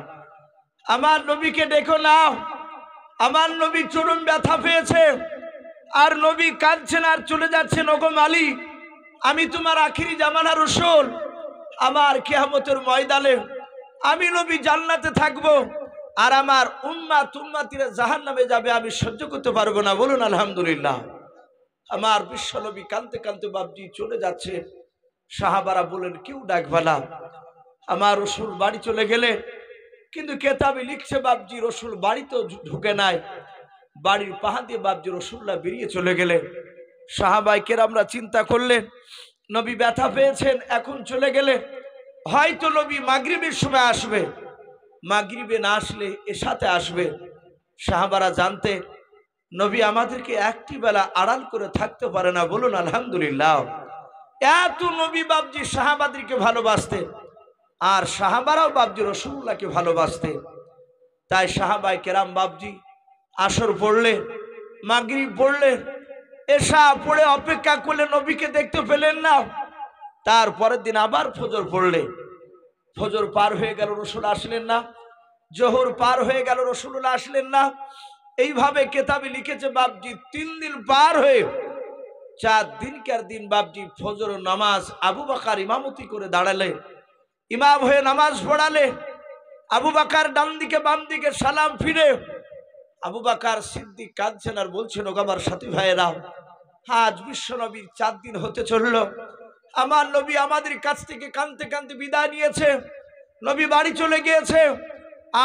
আমার নবীকে ডেকো না। আমার নবী চরম ব্যথা পেয়েছে আর নবী কাঁদছেন আর চলে যাচ্ছেন। ওগো মালিক, আমি তোমার আখিরি জামানার রাসূল, আমার কিয়ামতের ময়দানে আমি নবী জান্নাতে থাকবো আর আমার উম্মত উম্মতিরা জাহান্নামে যাবে, আমি সহ্য করতে পারবো না। বলুন আলহামদুলিল্লাহ। আমার বিশ্ব নবী কাঁদতে কাঁদতে বাপজি চলে যাচ্ছে। সাহাবারা বলেন, কেউ ডাকবা না। আমার রাসূল বাড়ি চলে গেলে, কিন্তু কেতাবে লিখছে বাপজি রাসূল বাড়িতেও ঢুকে নাই, বাড়ির পাহা দিয়ে বাপজি রাসূলুল্লাহ বেরিয়ে চলে গেলেন। সাহাবায়ে কেরামরা চিন্তা করলেন, নবী ব্যথা পেয়েছেন, এখন চলে গেলে হয়তো নবী মাগরিবের সময় আসবে, মাগরিবে না আসলে এশাতে আসবে। সাহাবারা জানতে নবী আমাদেরকে একটি বেলা আড়াল করে থাকতে পারে না। বলুন আলহামদুলিল্লাহ। এত নবী বাপজি সাহাবাদেরকে ভালোবাসতেন আর সাহাবারাও বাপজি রাসূলুল্লাহকে ভালোবাসতেন। তাই সাহাবায়ে কেরাম বাপজি আসর পড়লে, মাগরিব পড়লে, এশা পড়ে অপেক্ষা করলে, নবীকে দেখতে পেলেন না। তারপরের দিন আবার ফজর পড়লে, ফজর পার হয়ে গেল রাসূল আসলেন না, জোহর পার হয়ে গেল রাসূলুল্লাহ আসলেন না। এইভাবে কেতাবে লিখেছে বাপজি 3 দিন পার হয়ে 4 দিনকার দিন বাপজি ফজর নামাজ আবু বকর ইমামতি করে দাঁড়ালে, ইমাম হয়ে নামাজ পড়ালে। আবু বকর ডান দিকে বাম দিকে সালাম ফিরে আবু বকর সিদ্দিক কাঁদছেন আর বলছেন, ওগো আমার সাথী ভাইয়েরা, আজ বিশ্ব নবীর 4 দিন হতে চললো, আমার নবী আমাদের কাছ থেকে কাঁদতে কাঁদতে বিদায় নিয়েছে, নবী বাড়ি চলে গিয়েছে,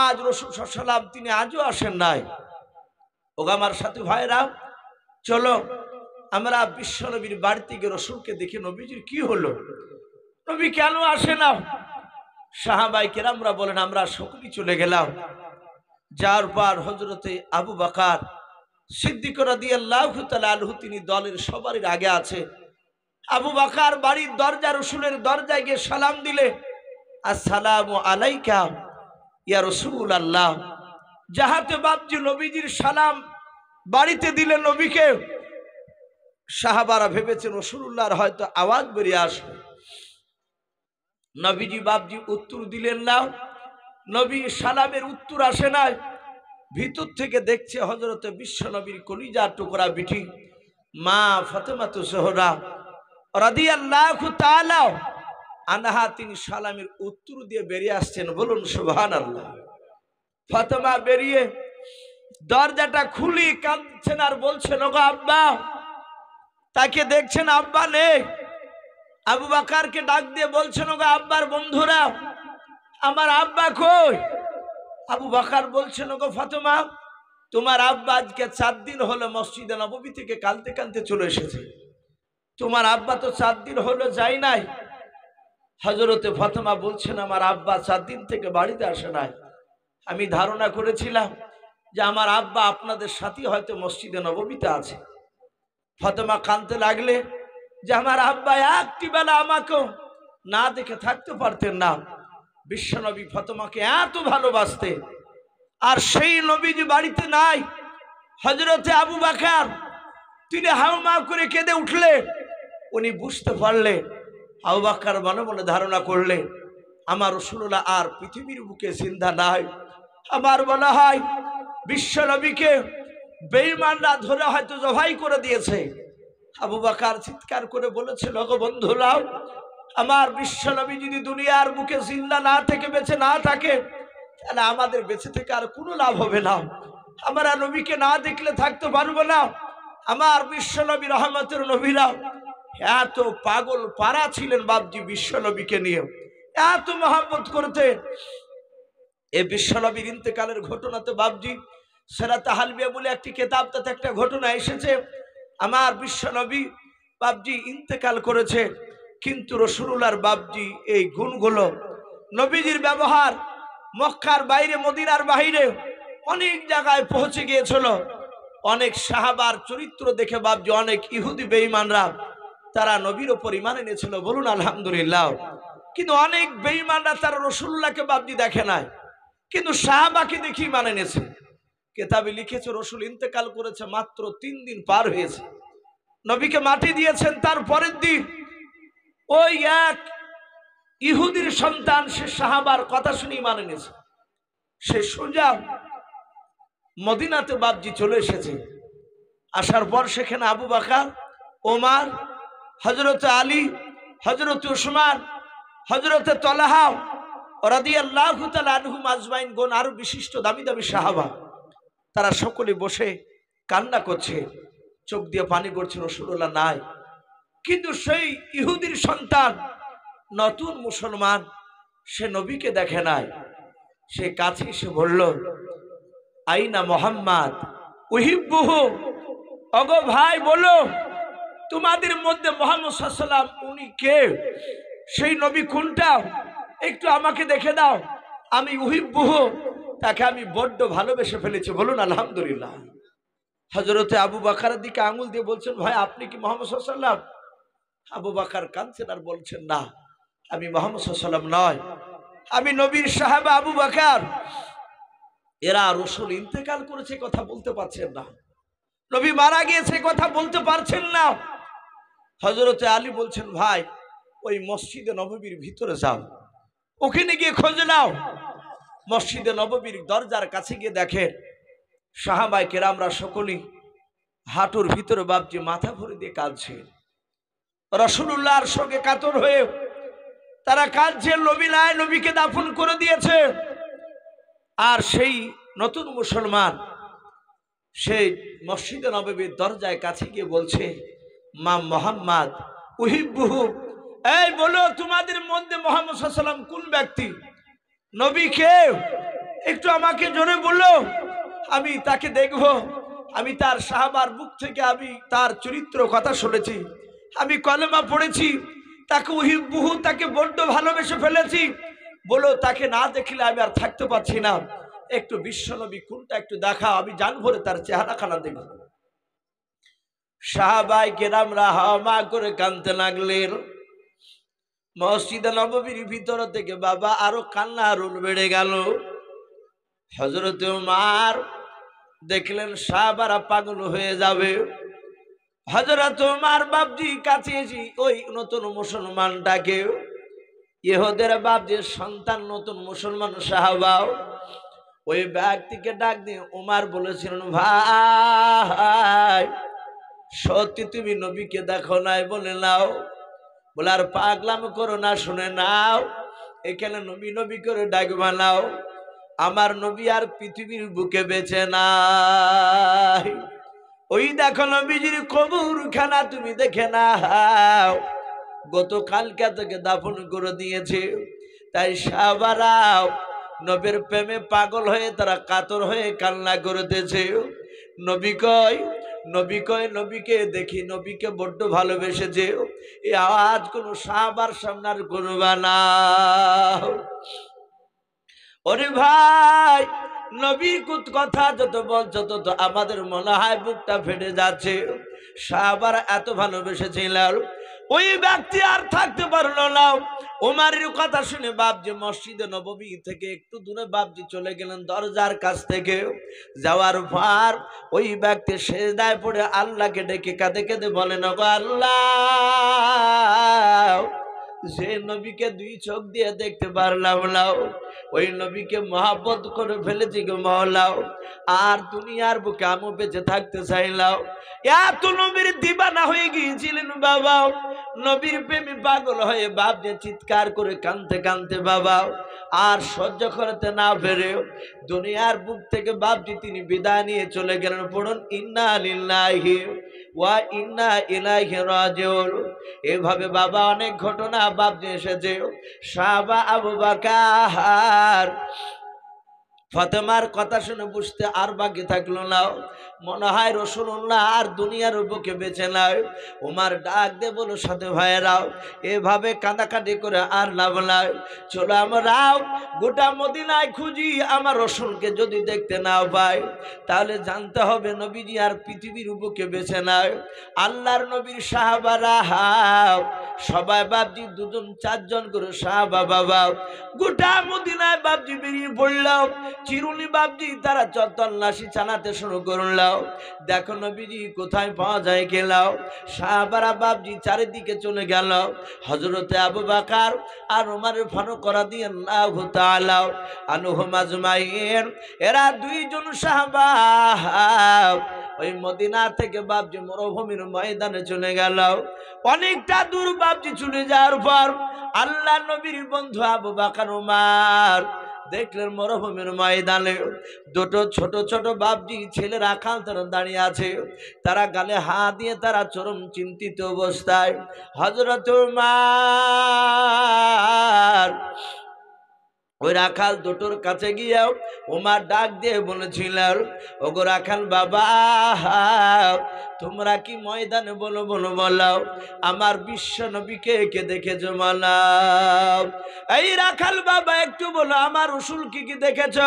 আজ রাসূল সাল্লাল্লাহু আলাইহি ওয়াসাল্লাম তিনি আজও আসেন নাই। ওগো আমার সাথী ভাইয়েরা, চলো আমরা বিশ্ব নবীর বাড়িতে গিয়ে রাসূলকে দেখি নবীজির কি হলো, নবী কেন আসে না। সাহাবায়ে কেরামরা বলেন, আমরা সকলেই চলে গেলাম। যার পর হযরতে আবু বকর সিদ্দিক রাদিয়াল্লাহু তাআলা আনহু তিনি দলের সবার আগে আছে। আবু বকর বাড়ির দরজা রাসূলের দরজায় গিয়ে সালাম দিলে, আসসালামু আলাইকা ইয়া রাসূলুল্লাহ। যাহাতে বাপজি নবীজির সালাম বাড়িতে দিলে নবীকে, সাহাবারা ভেবেছেন রাসূলুল্লাহর হয়তো আওয়াজ বেরিয়ে আসবে। নবীজি বাপজি উত্তর দিলেন না, নবী সালামের উত্তর আসে না। ভিতর থেকে দেখছে হযরতে বিশ্ব নবীর কলিজার টুকরা বিটি মা ফাতেমাতুজ জোহরা রাদিয়াল্লাহু তাআলা আনহা তিনি সালামের উত্তর দিয়ে বেরিয়ে আসছেন। বলুন সুবহানাল্লাহ। ফাতেমা বেরিয়ে দরজাটা খুলি কাঁদছেন আর বলছেন, ওগো আব্বা। তাকে দেখছেন আব্বা নেই। আবু বকরকে ডাক দিয়ে বলছেন, ওগো আব্বার বন্ধুরা, আমার আব্বা কই? আবু বকর বলছেন, ওগো ফাতেমা, তোমার আব্বা আজকে 4 দিন হলো মসজিদে নববী থেকে কাঁদতে কাঁদতে চলে এসেছে। তোমার আব্বা তো 4 দিন হলো যায় নাই। হযরতে ফাতেমা বলছেন আমার আব্বা 4 দিন থেকে বাড়িতে আসে নাই। আমি ধারণা করেছিলাম যে আমার আব্বা আপনাদের সাথে হয়তো মসজিদে নববীতে আছে। ফাতেমা কাঁদতে লাগলে যে আমার আব্বা একটি বেলা আমাকে না দেখে থাকতে পারতেন না। বিশ্বনবী ফাতেমাকে এত ভালোবাসতেন। আর সেই নবীজি বাড়িতে নাই। হযরতে আবু বকর তিনি হাউমাউ করে কেঁদে উঠলেন। উনি বুঝতে পারলেন, আবু বকর মনে মনে ধারণা করলেন আমার রাসূলুল্লাহ আর পৃথিবীর বুকে জিন্দা নাই। আমার মনে হয় বিশ্বনবীকে বেঈমানরা ধরে হয়তো জবাই করে দিয়েছে। আবু বকর চিৎকার করে বলেছিল, ওগো বন্ধুরা, আমার বিশ্বনবী যদি দুনিয়ার বুকে জিন্দা না থেকে বেঁচে না থাকে তাহলে আমাদের বেঁচে থেকে আর কোনো লাভ হবে না। আমরা নবীকে না দেখলে থাকতে পারবো না। আমার বিশ্বনবী রহমতের নবীরা এত পাগল পারা ছিলেন বাপজি বিশ্বনবীকে নিয়ে, এত মহব্বত করতে। এই বিশ্বনবীর ইন্তেকালের ঘটনাতে বাপজি সিরাতে হালবিয়া বলে একটি কিতাব, তাতে একটা ঘটনা এসেছে। আমার বিশ্বনবী বাপজি ইন্তেকাল করেছে, কিন্তু রাসূলুল্লাহর বাপজি এই গুণগুলো নবীজির ব্যবহার মক্কার বাইরে মদিনার বাইরে অনেক জায়গায় পৌঁছে গিয়েছিল। অনেক সাহাবার চরিত্র দেখে বাপজি অনেক ইহুদি বেঈমানরা তারা নবীর উপর ঈমান এনেছিল, বলুন আলহামদুলিল্লাহ। কিন্তু অনেক বেঈমানরা তারা রাসূলুল্লাহকে বাপজি দেখে নাই, কিন্তু সাহাবাকে দেখি ঈমান এনেছে। কিতাবে লিখেছে রাসূল ইন্তেকাল করেছে মাত্র 3 দিন পার হয়েছে, নবীকে মাটি দিয়েছেন তার পরের দিন ওই এক ইহুদির সন্তান সে সাহাবার কথা শুনে ঈমান এনেছে। সে সোজা মদিনাতে বাপজি চলে এসেছে। আসার পর সেখানে আবু বকর, ওমর, হযরত আলী, হযরত উসমান, হযরত তালহা রাদিয়াল্লাহু তাআলা আনহুম আজমাইন গুণ আরো বিশিষ্ট দামি দামি সাহাবা, তারা সকলে বসে কান্না করছে, চোখ দিয়ে পানি পড়ছে, রাসূলুল্লাহ নাই। কিন্তু সেই ইহুদির সন্তান নতুন মুসলমান, সে নবীকে দেখে নাই। সে কাছে এসে বলল, আইনা মুহাম্মদ উহিব্বুহু, ওগো ভাই বলো তোমাদের মধ্যে মুহাম্মদ সাল্লাল্লাহু আলাইহি ওয়াসাল্লাম উনি কে, সেই নবী কোনটা, একটু আমাকে দেখে দাও। আমি উহিব্বুহু, তাকে আমি বড্ড ভালোবেসে ফেলেছি, বলুন আলহামদুলিল্লাহ। হযরতে আবু বকরের দিকে আঙুল দিয়ে বলছেন, ভাই আপনি কি মুহাম্মদ সাল্লাল্লাহু আলাইহি ওয়াসাল্লাম? আবু বকর কাঁদছেন আর বলছেন, না আমি মুহাম্মদ সাল্লাল্লাহু আলাইহি ওয়াসাল্লাম নয়, আমি নবীর সাহাবা আবু বকর। এরা রাসূল ইন্তেকাল করেছে কথা বলতে পারছেন না, নবী মারা গিয়েছে কথা বলতে পারছেন না। হযরতে আলী বলছেন, ভাই ওই মসজিদে নববীর ভিতরে যাও, ওখানে গিয়ে খোঁজ নাও। মসজিদে নববীর দরজার কাছে গিয়ে দেখেন সাহাবায়ে কেরামরা সকলেই হাঁটুর ভিতরে বাপজি মাথা ভরে দিয়ে কাঁদছে। রাসূলুল্লাহর সঙ্গে কাতর হয়ে তারা কাঁদছে, নবী নাই, নবীকে দাফন করে দিয়েছে। আর সেই নতুন মুসলমান সেই মসজিদে নববীর দরজায় কাছে গিয়ে বলছে, মা মুহাম্মদ উহিব্বুহু, এই বলো তোমাদের মধ্যে মুহাম্মদ সাল্লাল্লাহু আলাইহি ওয়াসাল্লাম কোন ব্যক্তি, নবী কে, একটু আমাকে জোরে বলো, আমি তাকে দেখব। আমি তার সাহাবার বুক থেকে আমি তার চরিত্র কথা শুনেছি, আমি কলেমা পড়েছি, তাকে উহিব্বুহু, তাকে বড্ড ভালোবেসে ফেলেছি। বলো তাকে না দেখলে আমি আর থাকতে পারছি না, একটু বিশ্বনবী কোনটা একটু দেখাও, আমি জান ভরে তার চেহারাখানা দেখব। সাহাবায়ে কেরামরা হাওয়া করে কাঁদতে লাগলেন। মসজিদে নববীর ভিতর থেকে বাবা আরো কান্না রোল বেড়ে গেল। হযরত ওমর দেখলেন সাহাবারা পাগল হয়ে যাবে। হযরত ওমর বাপজি কাছে এসে ওই নতুন মুসলমানটাকে, ইহুদের বাপজির সন্তান নতুন মুসলমান সাহাবা, ওই ব্যক্তিকে ডাক দিয়ে ওমর বলেছিলেন, ভাই সত্যি তুমি নবীকে দেখো নাই? বলে নাও। বলে আর পাগলাম করো না, শুনে নাও, এখানে নবী নবী করে ডাক বানাও, আমার নবী আর পৃথিবীর বুকে বেঁচে নাই। ওই দেখো নবীজির কবরখানা তুমি দেখে নাও, গতকালকে থেকে দাফন করে দিয়েছে। তাই সাহাবারাও নবীর প্রেমে পাগল হয়ে তারা কাতর হয়ে কান্না করতেছে। নবী কয়, নবী কয় নবীকে দেখি, নবীকে বড্ড ভালোবেসেছে। এই আওয়াজ কোন সাহাবার সামনে আর করবা না। ওরে ভাই, নবী কথা যত বলছো তত আমাদের মনে হয় বুকটা ফেটে যাচ্ছে। সাহাবারা এত ভালোবেসেছিল। ওই ব্যক্তি আর থাকতে পারলো না। ওমরের কথা শুনে বাপজি মসজিদে নববী থেকে একটু দূরে বাপজি চলে গেলেন দরজার কাছ থেকে। যাওয়ার পর ওই ব্যক্তি সেজদায় পড়ে আল্লাহকে ডেকে কাঁদে কেঁদে বলেন, ওগো আল্লাহ, যে নবীকে দুই চোখ দিয়ে দেখতে পারলাম না, ওই নবীকে মহব্বত করে ফেলেছি গো মাওলাও। আর দুনিয়ার বুকে আমি বেঁচে থাকতে চাইলাম। এত নবীর দিবানা হয়ে গিয়েছিলেন বাবা। নবীর প্রেমে পাগল হয়ে বাপ যে চিৎকার করে কাঁদতে কাঁদতে বাবা আর সহ্য করতে না পেরে দুনিয়ার বুক থেকে বাপজি তিনি বিদায় নিয়ে চলে গেলেন। পড়ুন ইন্না লিল্লাহি ওয়া ইন্না ইলাইহি রাজিউন। এভাবে বাবা অনেক ঘটনা বাপজি এসেছে। সাহাবা আবু বকর ফাতেমার কথা শুনে বুঝতে আর বাকি থাকলো না। মনে হয় রাসূলুল্লাহ আর দুনিয়ার বুকে বেঁচে নাই। ওমর ডাক দিয়ে বলো, সাথে ভাইয়েরাও এভাবে কাঁদাকাটি করে আর লাভ নাই, চলো আমরাও গোটা মদিনায় খুঁজি। আমার রাসূলকে যদি দেখতে না পাই তাহলে জানতে হবে নবীজি আর পৃথিবীর বুকে বেঁচে নাই। আল্লাহর নবীর সাহাবারা সবাই বাপজি দুজন চারজন করে সাহাবা বাবা গোটা মদিনায় বাপজি বেরিয়ে পড়লাম। চিরুনি বাপজি তারা তল্লাশি চালাতে শুরু করলাম। দেখো নবীজি কোথায় পাওয়া যায় গেলাও। সাহাবারা বাপজি চারিদিকে চলে গেল। হযরতে আবু বকর আর ওমর ফারুক রাদিয়াল্লাহু তাআলা আনহুম আজমাইন, এরা দুইজন সাহাবা ওই মদিনা থেকে বাপজি মরুভূমির ময়দানে চলে গেল। অনেকটা দূর বাপজি চলে যাওয়ার পর আল্লাহ নবীর বন্ধু আবু বকর ওমর দেখলেন মরুভূমির ময়দানে দুটো ছোট ছোট বাপজি ছেলে রাখাল তারা দাঁড়িয়ে আছে। তারা গালে হাত দিয়ে তারা চরম চিন্তিত অবস্থায়। হযরত ওমর ওই রাখাল দুটোর কাছে গিয়ে ওমর ডাক দিয়ে বলেছিলেন, ওগো রাখাল বাবা, তোমরা কি ময়দানে বলো আমার বিশ্ব নবীকে কে দেখেছো বলো। এই রাখাল বাবা একটু বলো আমার রাসূল কি দেখেছ?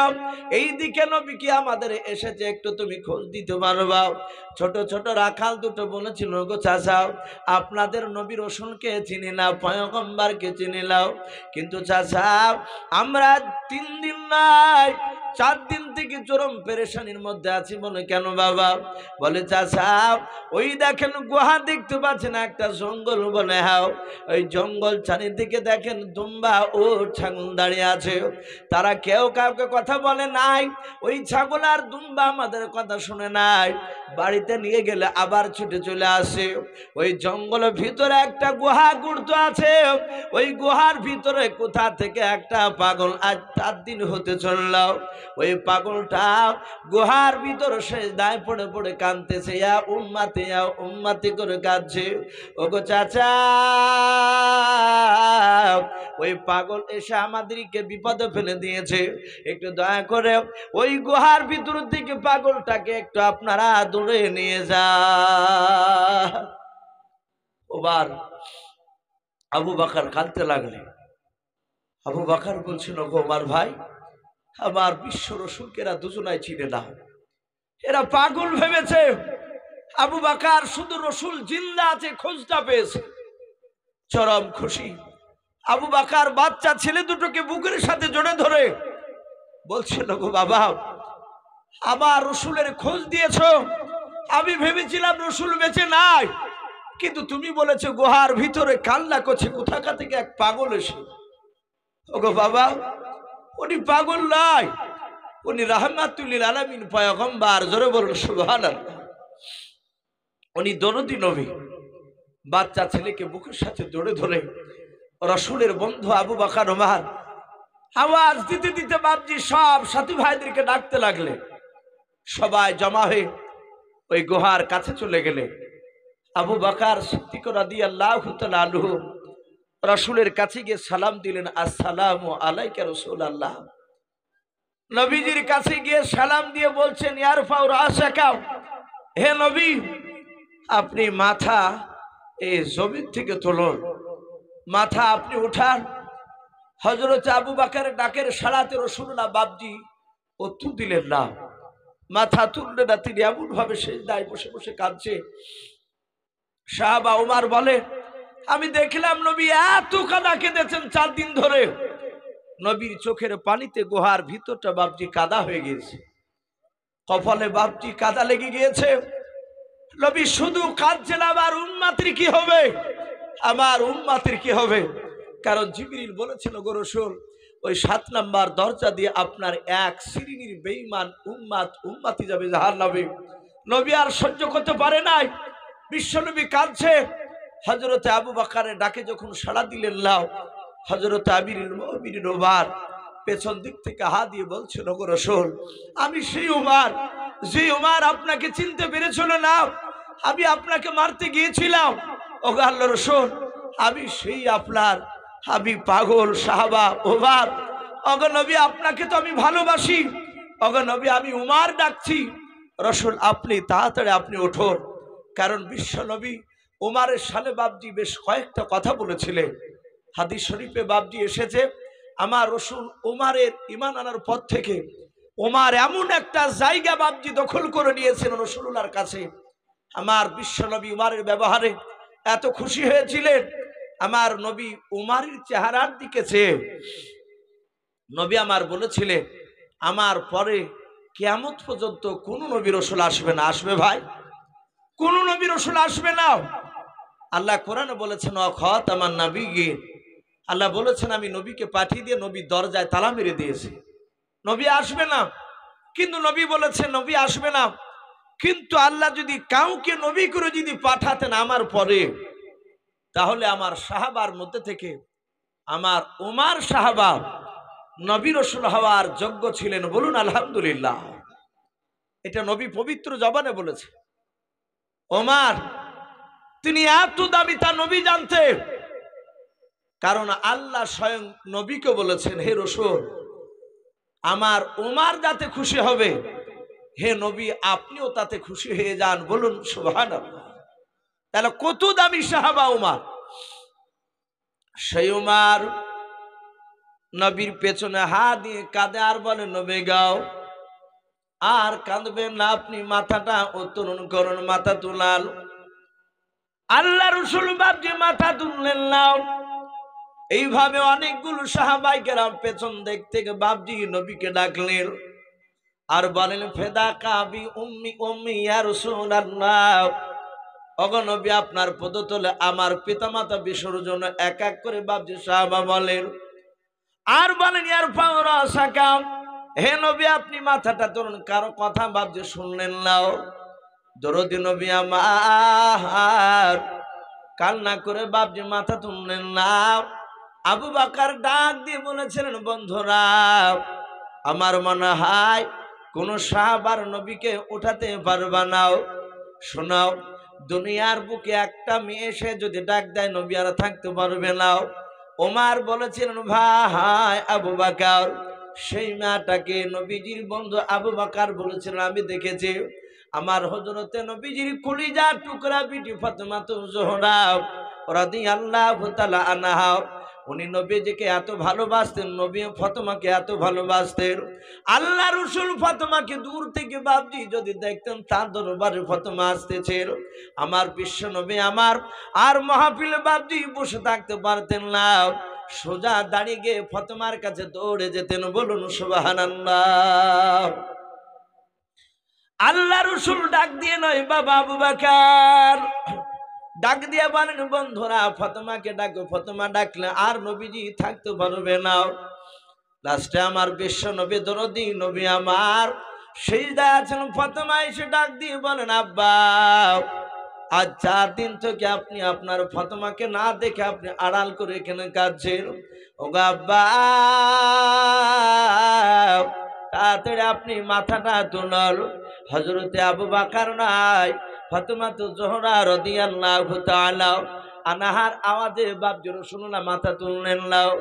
এই দিকে নবী কি আমাদের এসেছে, একটু তুমি খোঁজ দিতে পারবা? ছোট ছোট রাখাল দুটো বলেছিল, গো চাচা, আপনাদের নবী রাসূলকে চিনি না, পয়গম্বরকে চিনি নাও, কিন্তু চাচা আমরা 3 দিন নাই 4 দিন থেকে চরম পেরেশানির মধ্যে আছি। বলে কেন বাবা? বলে চাচা ওই দেখেন গুহা দেখতে পাচ্ছেন, একটা জঙ্গল বলে হ্যাঁ, ওই জঙ্গল চারিদিকে দেখেন দুম্বা ও ছাগল দাঁড়িয়ে আছে। তারা কেউ কাউকে কথা বলে নাই। ওই ছাগল আর দুম্বা আমাদের কথা শুনে নাই, বাড়িতে নিয়ে গেলে আবার ছুটে চলে আসে। ওই জঙ্গলের ভিতরে একটা গুহা গুড়ত আছে। ওই গুহার ভিতরে কোথা থেকে একটা পাগল আজ 4 দিন হতে চলল। ওই পাগলটা গুহার ভিতরে সেজদায় পড়ে পড়ে কাঁদতেছে, ইয়া উম্মতি করে কাঁদছে। ওগো চাচা, ওই পাগল এসে আমাদেরকে বিপদে ফেলে দিয়েছে, একটু দয়া করে ওই গুহার ভিতর থেকে পাগলটাকে একটু আপনারা দূরে নিয়ে যা। ওবার আবু বকর কাঁদতে লাগলেন। আবু বকর বলছিল, গো ওমর ভাই, আমার বিশ্ব রাসূলকে এরা দুজনাই চিনে না, এরা পাগল ভেবেছে আবু বকর শুধু রাসূল জিন্দা আছে খোঁজটা পেয়েছে। চরম খুশি। আবু বকর বাচ্চা ছেলে দুটোকে বুকের সাথে জড়ে ধরে বলছিল, গো বাবা, আমার রাসূলের খোঁজ দিয়েছো। আমি ভেবেছিলাম রাসূল বেঁচে নাই, কিন্তু তুমি বলেছো গুহার ভিতরে কান্না করছে কোথাকা থেকে এক পাগল এসে। ওগো বাবা, উনি পাগল নয়, উনি রাহমাতুল লিল আলামিন পয়গম্বর। জোরে বলুন সুবহানাল্লাহ। উনি দরদি নবী। বাচ্চা ছেলেকে বুকের সাথে জড়ে ধরে রাসূলের বন্ধু আবু বকর ওমর আওয়াজ দিতে দিতে বাপজি সব সাথী ভাইদেরকে ডাকতে লাগলেন। সবাই জমা হয়ে ওই গুহার কাছে চলে গেলেন। আবু বকর সিদ্দিক রাদিয়াল্লাহু তাআলা আনহু রাসূলের কাছে গিয়ে সালাম দিলেন, আসসালামু আলাইকা রাসূলুল্লাহ। নবীজির কাছে গিয়ে সালাম দিয়ে বলছেন, ইয়ারফাউ রাসাকা হে নবী, আপনি মাথা এই জমিন থেকে তুলুন, মাথা আপনি উঠান। হযরত আবু বকরের ডাকের সাড়াতে রাসূলুল্লাহ বাপজি উত্তর দিলেন না, মাথা তুললেন না। তিনি এমন ভাবে সিজদায় বসে বসে কাঁদছে। সাহাবা ওমর বলে, আমি দেখলাম নবী এত কাঁদা কেঁদেছেন 4 দিন ধরে। নবীর চোখের পানিতে গুহার ভিতরটা বাপজি কাদা হয়ে গিয়েছে, কপালে বাপজি কাদা লেগে গিয়েছে। নবী শুধু কাঁদছেন, আমার উম্মতের কি হবে, আমার উম্মতের কি হবে। কারণ জিবরিল বলেছিল, গো রাসূল, ওই 7 নাম্বার দরজা দিয়ে আপনার এক শ্রেণীর বেঈমান উম্মতি যাবে জাহান্নামে। নবী আর সহ্য করতে পারে নাই, বিশ্বনবী কাঁদছে। হযরতে আবু বকরের ডাকে যখন সাড়া দিলেন না, হযরত আমিরুল মুমিনিন ওমর পেছন দিক থেকে হাত দিয়ে বলছিল, গো রাসূল, আমি সেই ওমর, যে ওমর আপনাকে চিনতে পেরেছিল না, আমি আপনাকে মারতে গিয়েছিলাম। ওগো আল্লাহর রাসূল, আমি সেই আপনার, আমি পাগল সাহাবা ওমর। ওগো নবী, আপনাকে তো আমি ভালোবাসি। ওগো নবী, আমি ওমর ডাকছি। রাসূল, আপনি তাড়াতাড়ি আপনি উঠুন। কারণ বিশ্ব নবী ওমরের সালে বাপজি বেশ কয়েকটা কথা বলেছিলেন। হাদিস শরীফে বাপজি এসেছে, আমার রাসূল ওমরের ঈমান আনার পর থেকে ওমর এমন একটা জায়গা বাপজি দখল করে নিয়েছেন রাসূলুল্লাহর কাছে। আমার বিশ্ব নবী ওমরের ব্যবহারে এত খুশি হয়েছিলেন। আমার নবী ওমরের চেহারার দিকে চেয়ে নবী আমার বলেছিলেন, আমার পরে কিয়ামত পর্যন্ত কোন নবী রাসূল আসবে না। আসবে ভাই? কোন নবী রাসূল আসবে না। আল্লাহ কোরআনে বলেছেন, খাতামান নাবিয়্যিন, আল্লাহ বলেছেন আমি নবীকে পাঠিয়ে দিয়ে নবী দরজায় তালা মেরে দিয়েছি, নবী আসবে না। কিন্তু নবী বলেছেন নবী আসবে না, কিন্তু আল্লাহ যদি কাউকে নবী করে যদি পাঠাতেন আমার পরে, তাহলে আমার সাহাবার মধ্যে থেকে আমার ওমর সাহাবা নবী রাসূল হওয়ার যোগ্য ছিলেন। বলুন আলহামদুলিল্লাহ। এটা নবী পবিত্র জবানে বলেছে। ওমর তিনি এত দামি, তা নবী জানতেন। কারণ আল্লাহ স্বয়ং নবীকে বলেছেন, হে রাসূল, আমার ওমর যাতে খুশি হবে, হে নবী আপনিও তাতে খুশি হয়ে যান। বলুন সুবহানাল্লাহ। তাহলে কত দামি সাহাবা ওমর। সেই ওমর নবীর পেছনে হাত দিয়ে কাঁদে আর বলে, নবী গাও, আর কাঁদবেন না, আপনি মাথাটা উত্তোলন করুন, মাথা তুলাল। আল্লাহ রাসূল বাপজি মাথা তুললেন না। এইভাবে অনেকগুলো সাহাবায়ে কেরাম পেছন দিক থেকে বাপজি নবীকে ডাকলেন আর বলেন, ফেদাকা বি উম্মি উম্মি ইয়া রাসূলুল্লাহ, ওগো নবী আপনার পদতলে আমার পিতামাতা বিসর্জন। এক এক করে বাপজি সাহাবা বলেন আর বলেন, ইয়ার ফাওরা সাকাম, হে নবী আপনি মাথাটা তুলুন। কারো কথা বাপজি শুনলেন না। দরদি নবী আমার কান্না করে বাপজি মাথা তুললেন না। আবু বকর ডাক দিয়ে বলেছিলেন, বন্ধুরা, আমার মনে হয় কোন সাহাবার নবীকে উঠাতে পারবা না। শোনাও, দুনিয়ার বুকে একটা মেয়ে এসে যদি ডাক দেয়, নবী আর থাকতে পারবে না। ওমর বলেছিলেন, ভাই আবু বকর, সেই মেয়েটাকে নবীজির বন্ধু আবু বকর বলেছিলেন, আমি দেখেছি আমার হযরতে নবীজির কলিজার টুকরা বিটি ফাতেমা জোহরা রাদিয়াল্লাহু তাআলা আনহা, উনি নবীজিকে এত ভালোবাসতেন, নবী ফাতেমাকে এত ভালোবাসতেন। আল্লাহ রাসূল ফাতেমাকে দূর থেকে বাপজি যদি দেখতেন, তার দরবারে ফাতেমা আসতেছে, আমার বিশ্ব নবী আমার আর মাহফিলে বাপজি বসে থাকতে পারতেন না, সোজা দাঁড়িয়ে গিয়ে ফাতেমার কাছে দৌড়ে যেতেন। বলুন সুবহানাল্লাহ। আল্লাহ রাসূল ডাক দিয়ে নয়, বাবা আবু বকর ডাক দিয়ে বলেন, বন্ধুরা ফাতেমাকে ডাকো। ফাতেমা ডাকলে আর নবীজি থাকতে পারবে না। লাস্টে আমার বিশ্ব নবী দরদি নবী আমার সিজদায় আছেন। ফাতেমা এসে ডাক দিয়ে বলেন, আব্বা আজ 4 দিন থেকে আপনি আপনার ফাতেমাকে না দেখে আপনি আড়াল করে এখানে কাঁদছেন। ওগো আব্বা, তাড়াতাড়ি আপনি মাথাটা তুলুন। হযরতে আবু বকর নাই, ফাতেমা তো জোহরা রাদিয়াল্লাহু তাআলা আনাহার আওয়াজে বাপজি রাসূলুল্লাহ মাথা তুললেন নাও।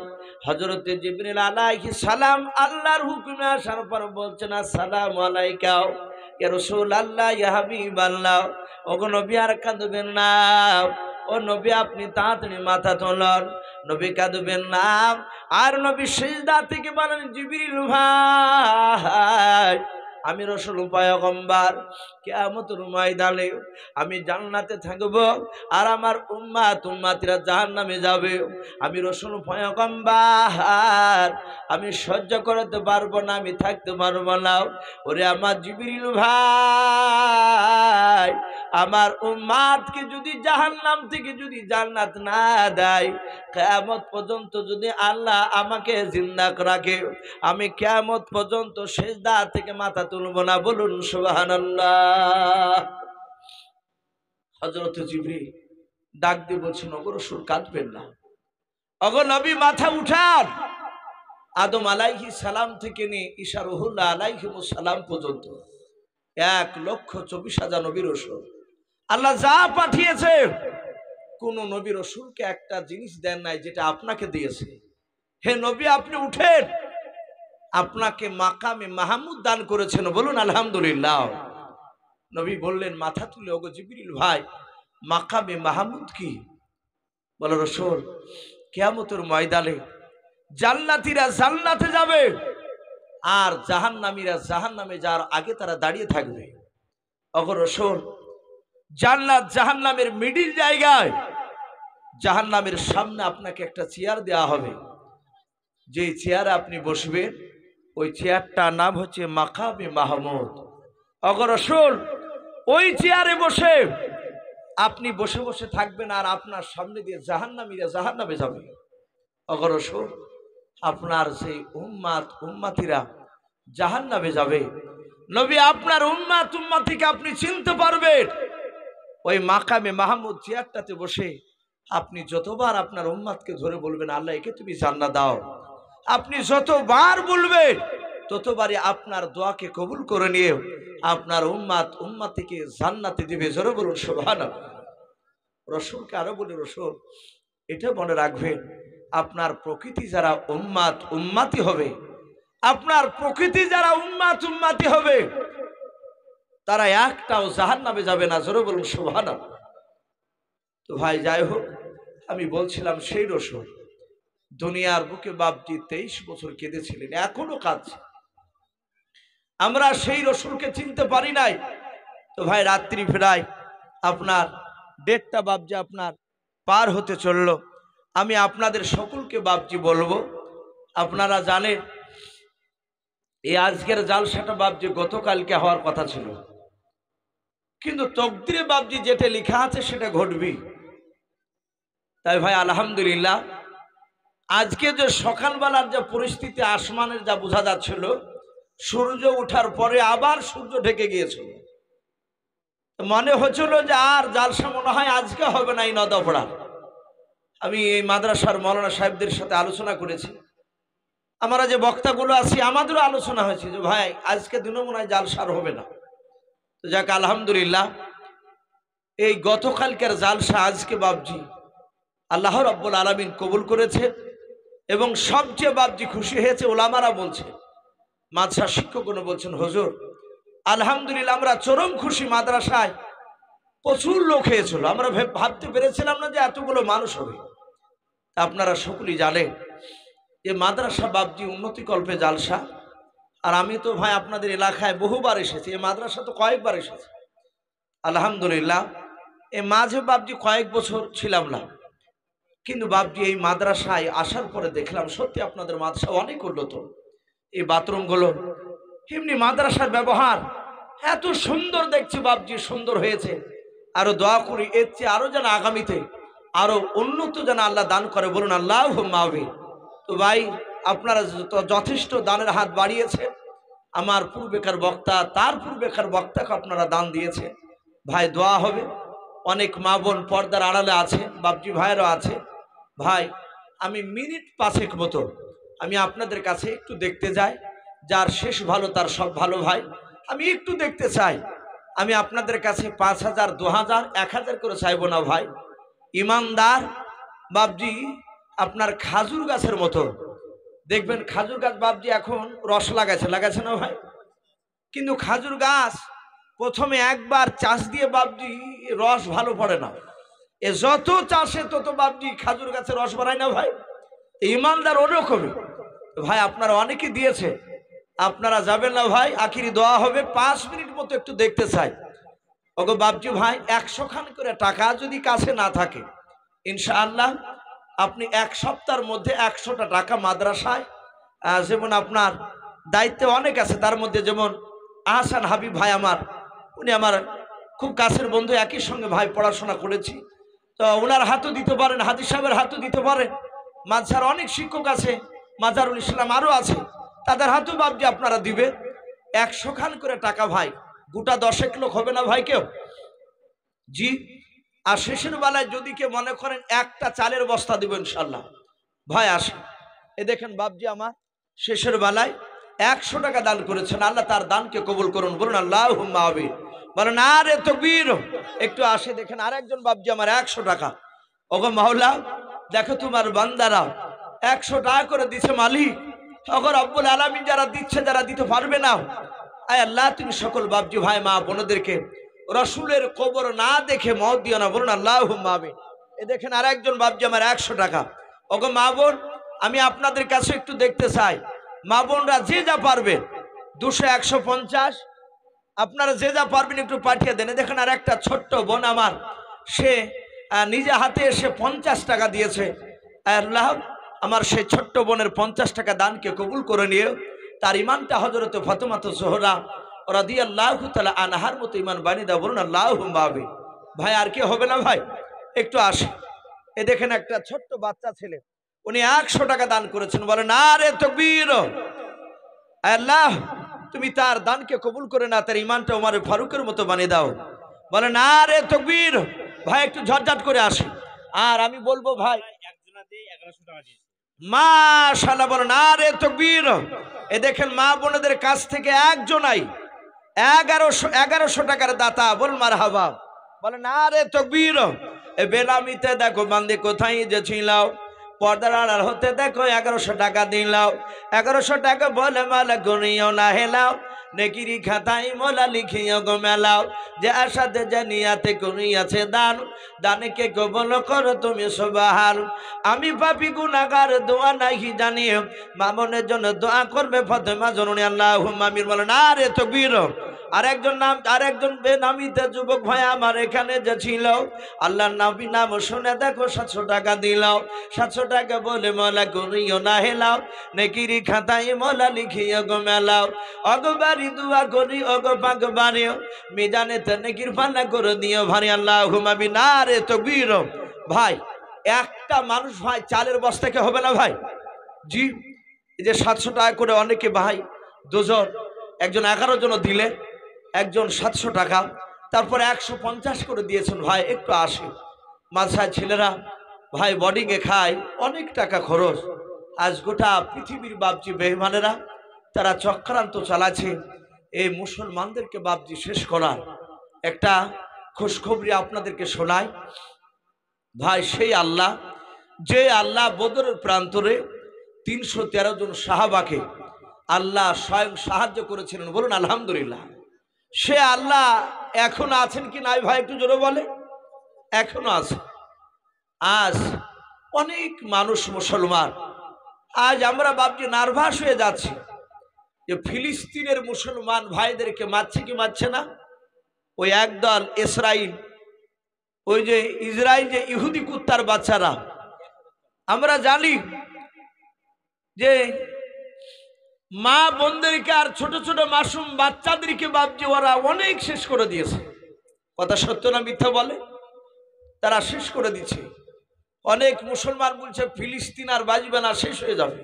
হযরতে জিবরিল আলাইহিস সালাম আল্লাহর হুকুমে আসার পর বলছেন আসসালামু আলাইকা ইয়া রাসূলুল্লাহ ইয়া হাবিবাল্লাহ। ওগো নবী আর কাঁদবেন না, ও নবী আপনি তাড়াতাড়ি মাথা তোলন, নবী কাঁদবেন না। আর নবী সিজদা থেকে বলেন জিবরিল ভাই আমি রাসূল পয়গম্বর, কিয়ামতের ময়দানে আমি জান্নাতে থাকব আর আমার উম্মতিরা জাহান্নামে যাবে। আমি রাসূল পয়গম্বর, আমি সহ্য করতে পারবো না, আমি থাকতে পারবো না। ওরে আমার জিবরিল ভাই, আমার উম্মতকে যদি জাহান্নাম থেকে যদি জান্নাত না দেয়, কিয়ামত পর্যন্ত যদি আল্লাহ আমাকে জিন্দা রাখে, আমি কিয়ামত পর্যন্ত সিজদা থেকে মাথা তুলব না। বলুন সুবহানাল্লাহ। হযরত জিবরিল ডাক দিয়ে বলছেন ওগো রাসূল কাঁদবেন না, ওগো নবী মাথা উঠান। আদম আলাইহিস সালাম থেকে নিয়ে ঈসা রুহুল্লাহ আলাইহিমুস সালাম পর্যন্ত 1,24,000 নবী রাসূল আল্লাহ যা পাঠিয়েছে, কোন নবী রাসূলকে একটা জিনিস দেন নাই যেটা আপনাকে দিয়েছে। হে নবী আপনি উঠেন, আপনাকে মাকামে মাহমুদ দান করেছেন, বলুন আলহামদুলিল্লাহ। নবী বললেন মাথা তুলে, ওগো জিবরিল ভাই মাকামে মাহমুদ কি? বলো রাসূল কিয়ামতের ময়দানে জান্নাতীরা জান্নাতে যাবে আর জাহান্নামীরা জাহান্নামে যাওয়ার আগে তারা দাঁড়িয়ে থাকবে। ওগো রাসূল জান্নাত জাহান্নামের মিডিল জায়গায় জাহান্নামের সামনে আপনাকে একটা চেয়ার দেওয়া হবে, যে চেয়ারে আপনি বসবেন ওই চেয়ারটার নাম হচ্ছে মাকামে মাহমুদ। ওগো রাসূল ওই চেয়ারে বসে আপনি বসে বসে থাকবেন আর আপনার সামনে দিয়ে জাহান্নামীরা জাহান্নামে যাবে। ওগো রাসূল আপনার সেই উম্মতিরা জাহান্নামে যাবে। নবী আপনার উম্মতিকে আপনি চিনতে পারবেন ওই মাকামে মাহমুদ চেয়ারটাতে বসে। আপনি যতবার আপনার উম্মতকে ধরে বলবেন আল্লাহ একে তুমি জান্নাত দাও, আপনি যতবার বলবেন ততবারই আপনার দোয়াকে কবুল করে নিয়ে আপনার উম্মতিকে জান্নাতে দিবে। জোরে বলুন সুবহানাল্লাহ। রাসূলকে আরো বলি রাসূল এটা মনে রাখবেন, আপনার প্রকৃতি যারা উম্মতি হবে, আপনার প্রকৃতি যারা উম্মতি হবে তারা একটাও জাহান্নামে যাবে না। জোরে বলুন সুবহানাল্লাহ। তো ভাই যাই হোক, আমি বলছিলাম সেই রাসূল দুনিয়ার বুকে বাপজি 23 বছর কেঁদেছিলেন, এখনো কাঁদছে। আমরা সেই রাসূলকে চিনতে পারি নাই। তো ভাই রাত্রি ফেরায় আপনার 1:30টা বাপজি আপনার পার হতে চলল। আমি আপনাদের সকলকে বাপজি বলবো, আপনারা জানেন এই আজকের জালসাটা বাপজি গতকালকে হওয়ার কথা ছিল, কিন্তু তকদিরে বাপজি যেটা লেখা আছে সেটা ঘটবে। তাই ভাই আলহামদুলিল্লাহ আজকে যে সকালবেলার যে পরিস্থিতি আসমানের যা বোঝা যাচ্ছিল, সূর্য ওঠার পরে আবার সূর্য ঢেকে গিয়েছিল, মনে হচ্ছিল যে আর জালসা মনে হয় আজকে হবে না এই নদপড়া। আমি এই মাদ্রাসার মৌলানা সাহেবদের সাথে আলোচনা করেছি, আমরা যে বক্তাগুলো আছি আমাদেরও আলোচনা হয়েছে যে ভাই আজকে দিনও মনে হয় জালসার হবে না। তো যাক আলহামদুলিল্লাহ এই গতকালকার জালসা আজকে বাপজি আল্লাহ রাব্বুল আলামিন কবুল করেছে এবং সবচেয়ে বাপজি খুশি হয়েছে ওলামারা বলছে, মাদ্রাসা শিক্ষকগণ বলছেন হুজুর আলহামদুলিল্লাহ আমরা চরম খুশি, মাদ্রাসায় প্রচুর লোক হয়েছিল, আমরা ভাবতে পেরেছিলাম না যে এতগুলো মানুষ হবে। আপনারা সকলেই জানেন যে মাদ্রাসা বাপজি উন্নতিকল্পে জালসা, আর আমি তো ভাই আপনাদের এলাকায় বহুবার এসেছি, এই মাদ্রাসা তো কয়েকবার এসেছি আলহামদুলিল্লাহ। এই মাঝে বাপজি কয়েক বছর ছিলাম না, কিন্তু বাপজি এই মাদ্রাসায় আসার পরে দেখলাম সত্যি আপনাদের মাদ্রাসা অনেক উন্নত। এই বাথরুমগুলো এমনি মাদ্রাসার ব্যবহার এত সুন্দর দেখছি বাপজি, সুন্দর হয়েছে। আরো দোয়া করি এর চেয়ে আরো যেন আগামীতে আরো উন্নত যেন আল্লাহ দান করে, বলুন আল্লাহুম্মা আমিন। তো ভাই আপনারা যথেষ্ট দানের হাত বাড়িয়েছে, আমার পূর্বেকার বক্তা তার পূর্বেকার বক্তাকে আপনারা দান দিয়েছে। ভাই দোয়া হবে, অনেক মা বোন পর্দার আড়ালে আছে, বাপজি ভাইয়েরও আছে। ভাই আমি মিনিট 5 মতো আমি আপনাদের কাছে একটু দেখতে যাই, যার শেষ ভালো তার সব ভালো। ভাই আমি একটু দেখতে চাই, আমি আপনাদের কাছে 5,000, 2,000, 1,000 করে চাইবো না ভাই, ইমানদার বাবজি আপনার খাজুর গাছের মতো দেখবেন। খাজুর গাছ বাবজি এখন রস লাগাইছে না ভাই? কিন্তু খাজুর গাছ প্রথমে একবার চাষ দিয়ে বাবজি রস ভালো পড়ে না, এ যত চাষে তত বাবজি খাজুর গাছে রস বাড়ায় না ভাই। ইমানদার ওরকমই ভাই। আপনারা অনেকে দিয়েছে, আপনারা যাবেন না ভাই, আখিরি দোয়া হবে, 5 মিনিট মতো একটু দেখতে চাই। ওগো বাবজি ভাই, 100 খান করে টাকা যদি কাছে না থাকে, ইনশাআল্লাহ আপনি 1 সপ্তাহের মধ্যে 100টা টাকা মাদ্রাসায়, যেমন আপনার দায়িত্বে অনেক আছে, তার মধ্যে যেমন আহসান হাবিব ভাই আমার, উনি আমার খুব কাছের বন্ধু, একই সঙ্গে ভাই পড়াশোনা করেছি, তো ওনার হাতও দিতে পারেন, হাজি সাহেবের হাতও দিতে পারেন। মাঝার অনেক শিক্ষক আছে, মাজারুল ইসলাম আরও আছে, তাদের হাতও বাবজি আপনারা দিবে। 100 খান করে টাকা ভাই, গোটা 10 লোক হবে না ভাই কেউ? জি। আর শেষের বেলায় যদি কে মনে করেন একটা চালের বস্তা দিব ইনশাল্লাহ ভাই আসে। এ দেখেন বাবজি আমার শেষের বেলায় 100 টাকা দান করেছেন, আল্লাহ তার দানকে কবুল করুন, বলুন আল্লাহুম্মা আমিন। বলেন আরে তাকবীর। একটু আসে দেখেন আরেকজন বাবজি আমার 100 টাকা। ওগো মাওলা, দেখো তোমার বান্দারা 100 টাকা করে দিছে মালিক। ওগো রব্বুল আলামিন, যারা দিচ্ছে যারা দিতে পারবে না, আয় আল্লাহ তুমি সকল বাবজি ভাই মা বোনদেরকে রসুলের কবর না দেখে মত দিও না, বলুন আল্লাহুম্মা আমিন। এ দেখেন আরেকজন বাবজি আমার 100 টাকা। ওগো মা বোন, আমি আপনাদের কাছে একটু দেখতে চাই, মা বোনরা যে যা পারবেন 200 150 আপনারা যে যা পারবেন একটু পাঠিয়ে দেন। দেখেন আর একটা ছোট্ট বোন আমার, সে নিজে হাতে এসে 50 টাকা দিয়েছে। আল্লাহ আমার সেই ছোট্ট বোনের 50 টাকা দানকে কবুল করে নিয়ে তার ইমানটা হযরত ফাতেমা জোহরা রাদিয়াল্লাহু তাআলা আনহার মতো ইমান বানিয়ে দাও, বলুন আল্লাহুম্মা আমিন। ভাই আর কি হবে না ভাই? একটু আসে। এ দেখেন একটা ছোট্ট বাচ্চা ছেলে, উনি 100 টাকা দান করেছেন, বলেন আরে তাকবীর। আল্লাহ তুমি তার দানকে কবুল করে না, তার ইমানটা ওমর ফারুকের মতো বানিয়ে দাও, বলেন আরে তাকবীর। ভাই একটু ঝটঝট করে আসে। আর আমি বলবো ভাই, মাশাআল্লাহ, বলেন আরে তাকবীর। এ দেখেন মা বোনদের কাছ থেকে একজনাই 1100 টাকার দাতা, বল মারহাবা, বলেন আরে তাকবীর। এ বেলামিতে দেখো বান্দে কোথায় যে ছিলাও, পর্দার আড়াল হতে দেখো 1100 টাকা দিলাও। 1100 টাকা বলে মালা গুনিও না হেলাও, নেকিরি খাতায় মোলা লিখিও গো মেলাও। যে আশাতে জানিয়াতে করিয়াছে দান, দানকে কবুল করো তুমি সুবহান। আমি পাপী গুনাহগার, দোয়া নাহি জানি, মামনের জন্য দোয়া করবে ফাতেমা জননী, আল্লাহুম্মা আমিন, বলেন আরে তাকবীর। আরেকজন বেনামিতে যুবক ভাই আমার এখানে যে ছিল, আল্লাহর নবী নাম শুনে দেখো 700 টাকা দিলাও। 700 টাকা বলে মোলা করিও না হেলাও, নেকিরি খাতায় মোলা লিখিও গো মেলাও। অগবারি দুয়া করি ওগো পাকবারি, মিজানেতে নেকির পানা করে দিও ভারী, আল্লাহুম্মা আমিন। আরে তাকবীর। ভাই একটা মানুষ ভাই চালের বস্তাকে হবে না ভাই? জি। এই যে 700 টাকা করে অনেকে ভাই দুজন, একজন 11 জন দিলে, একজন 700 টাকা, তারপরে 150 করে দিয়েছেন ভাই। একটু আসে মাঝায় ছেলেরা ভাই বোর্ডিংয়ে খায়, অনেক টাকা খরচ। আজ গোটা পৃথিবীর বাবজি বেঈমানেরা তারা চক্রান্ত চালাচ্ছে এই মুসলমানদেরকে বাবজি শেষ করার। একটা খুশখবরি আপনাদেরকে শোনাই ভাই। সেই আল্লাহ, যে আল্লাহ বদরের প্রান্তরে 313 জন সাহাবাকে আল্লাহ স্বয়ং সাহায্য করেছিলেন, বলুন আলহামদুলিল্লাহ। সে আল্লাহ এখনো আছেন কি নাই ভাই একটু জোরে বলে? এখনো আছে। আজ অনেক মানুষ মুসলমান, আজ আমরা বাবজি নার্ভাস হয়ে যাচ্ছি যে ফিলিস্তিনের মুসলমান ভাইদেরকে মারছে কি মারছে না? ওই একদল ইসরাইল, ওই যে ইসরাইল যে ইহুদি কুত্তার বাচ্চারা, আমরা জানি যে মা বোনদেরকে আর ছোট ছোট মাসুম বাচ্চাদেরকে বাবজি ওরা অনেক শেষ করে দিয়েছে। কথা সত্য না মিথ্যা বলে? তারা শেষ করে দিচ্ছে। অনেক মুসলমান বলছে ফিলিস্তিন আর বাঁচবে না, শেষ হয়ে যাবে।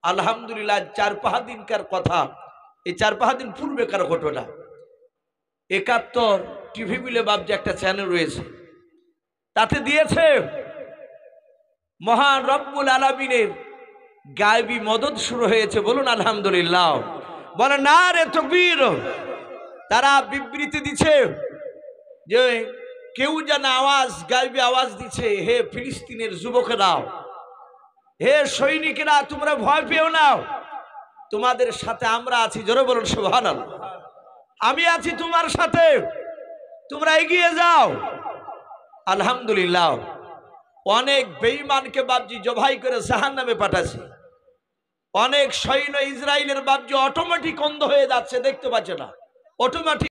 আলহামদুলিল্লাহ 4-5 দিনকার কথা, এই 4-5 দিন পূর্বেকার ঘটনা। 71 টিভি বিলে বাবজি একটা চ্যানেল রয়েছে, তাতে দিয়েছে মহান রব্বুল আলামিনের গায়বী মদদ শুরু হয়েছে, বলুন আলহামদুলিল্লাহ, বলেন নারে তাকবীর। তারা বিবৃতি দিচ্ছে যে কেউ যেন আওয়াজ গাইবে আওয়াজ দিচ্ছে, হে ফিলিস্তিনের যুবকেরাও, হে সৈনিকেরা, তোমরা ভয় পেও না, তোমাদের সাথে আমরা আছি। জোরে বলুন সুবহানাল্লাহ। আমি আছি তোমার সাথে, তোমরা এগিয়ে যাও। আলহামদুলিল্লাহ, অনেক বেঈমানকে বাপজি জবাই করে জাহান্নামে পাঠাচ্ছে। অনেক সৈন্য ইসরায়েলের বাপজি অটোমেটিক অন্ধ হয়ে যাচ্ছে, দেখতে পাচ্ছে না, অটোমেটিক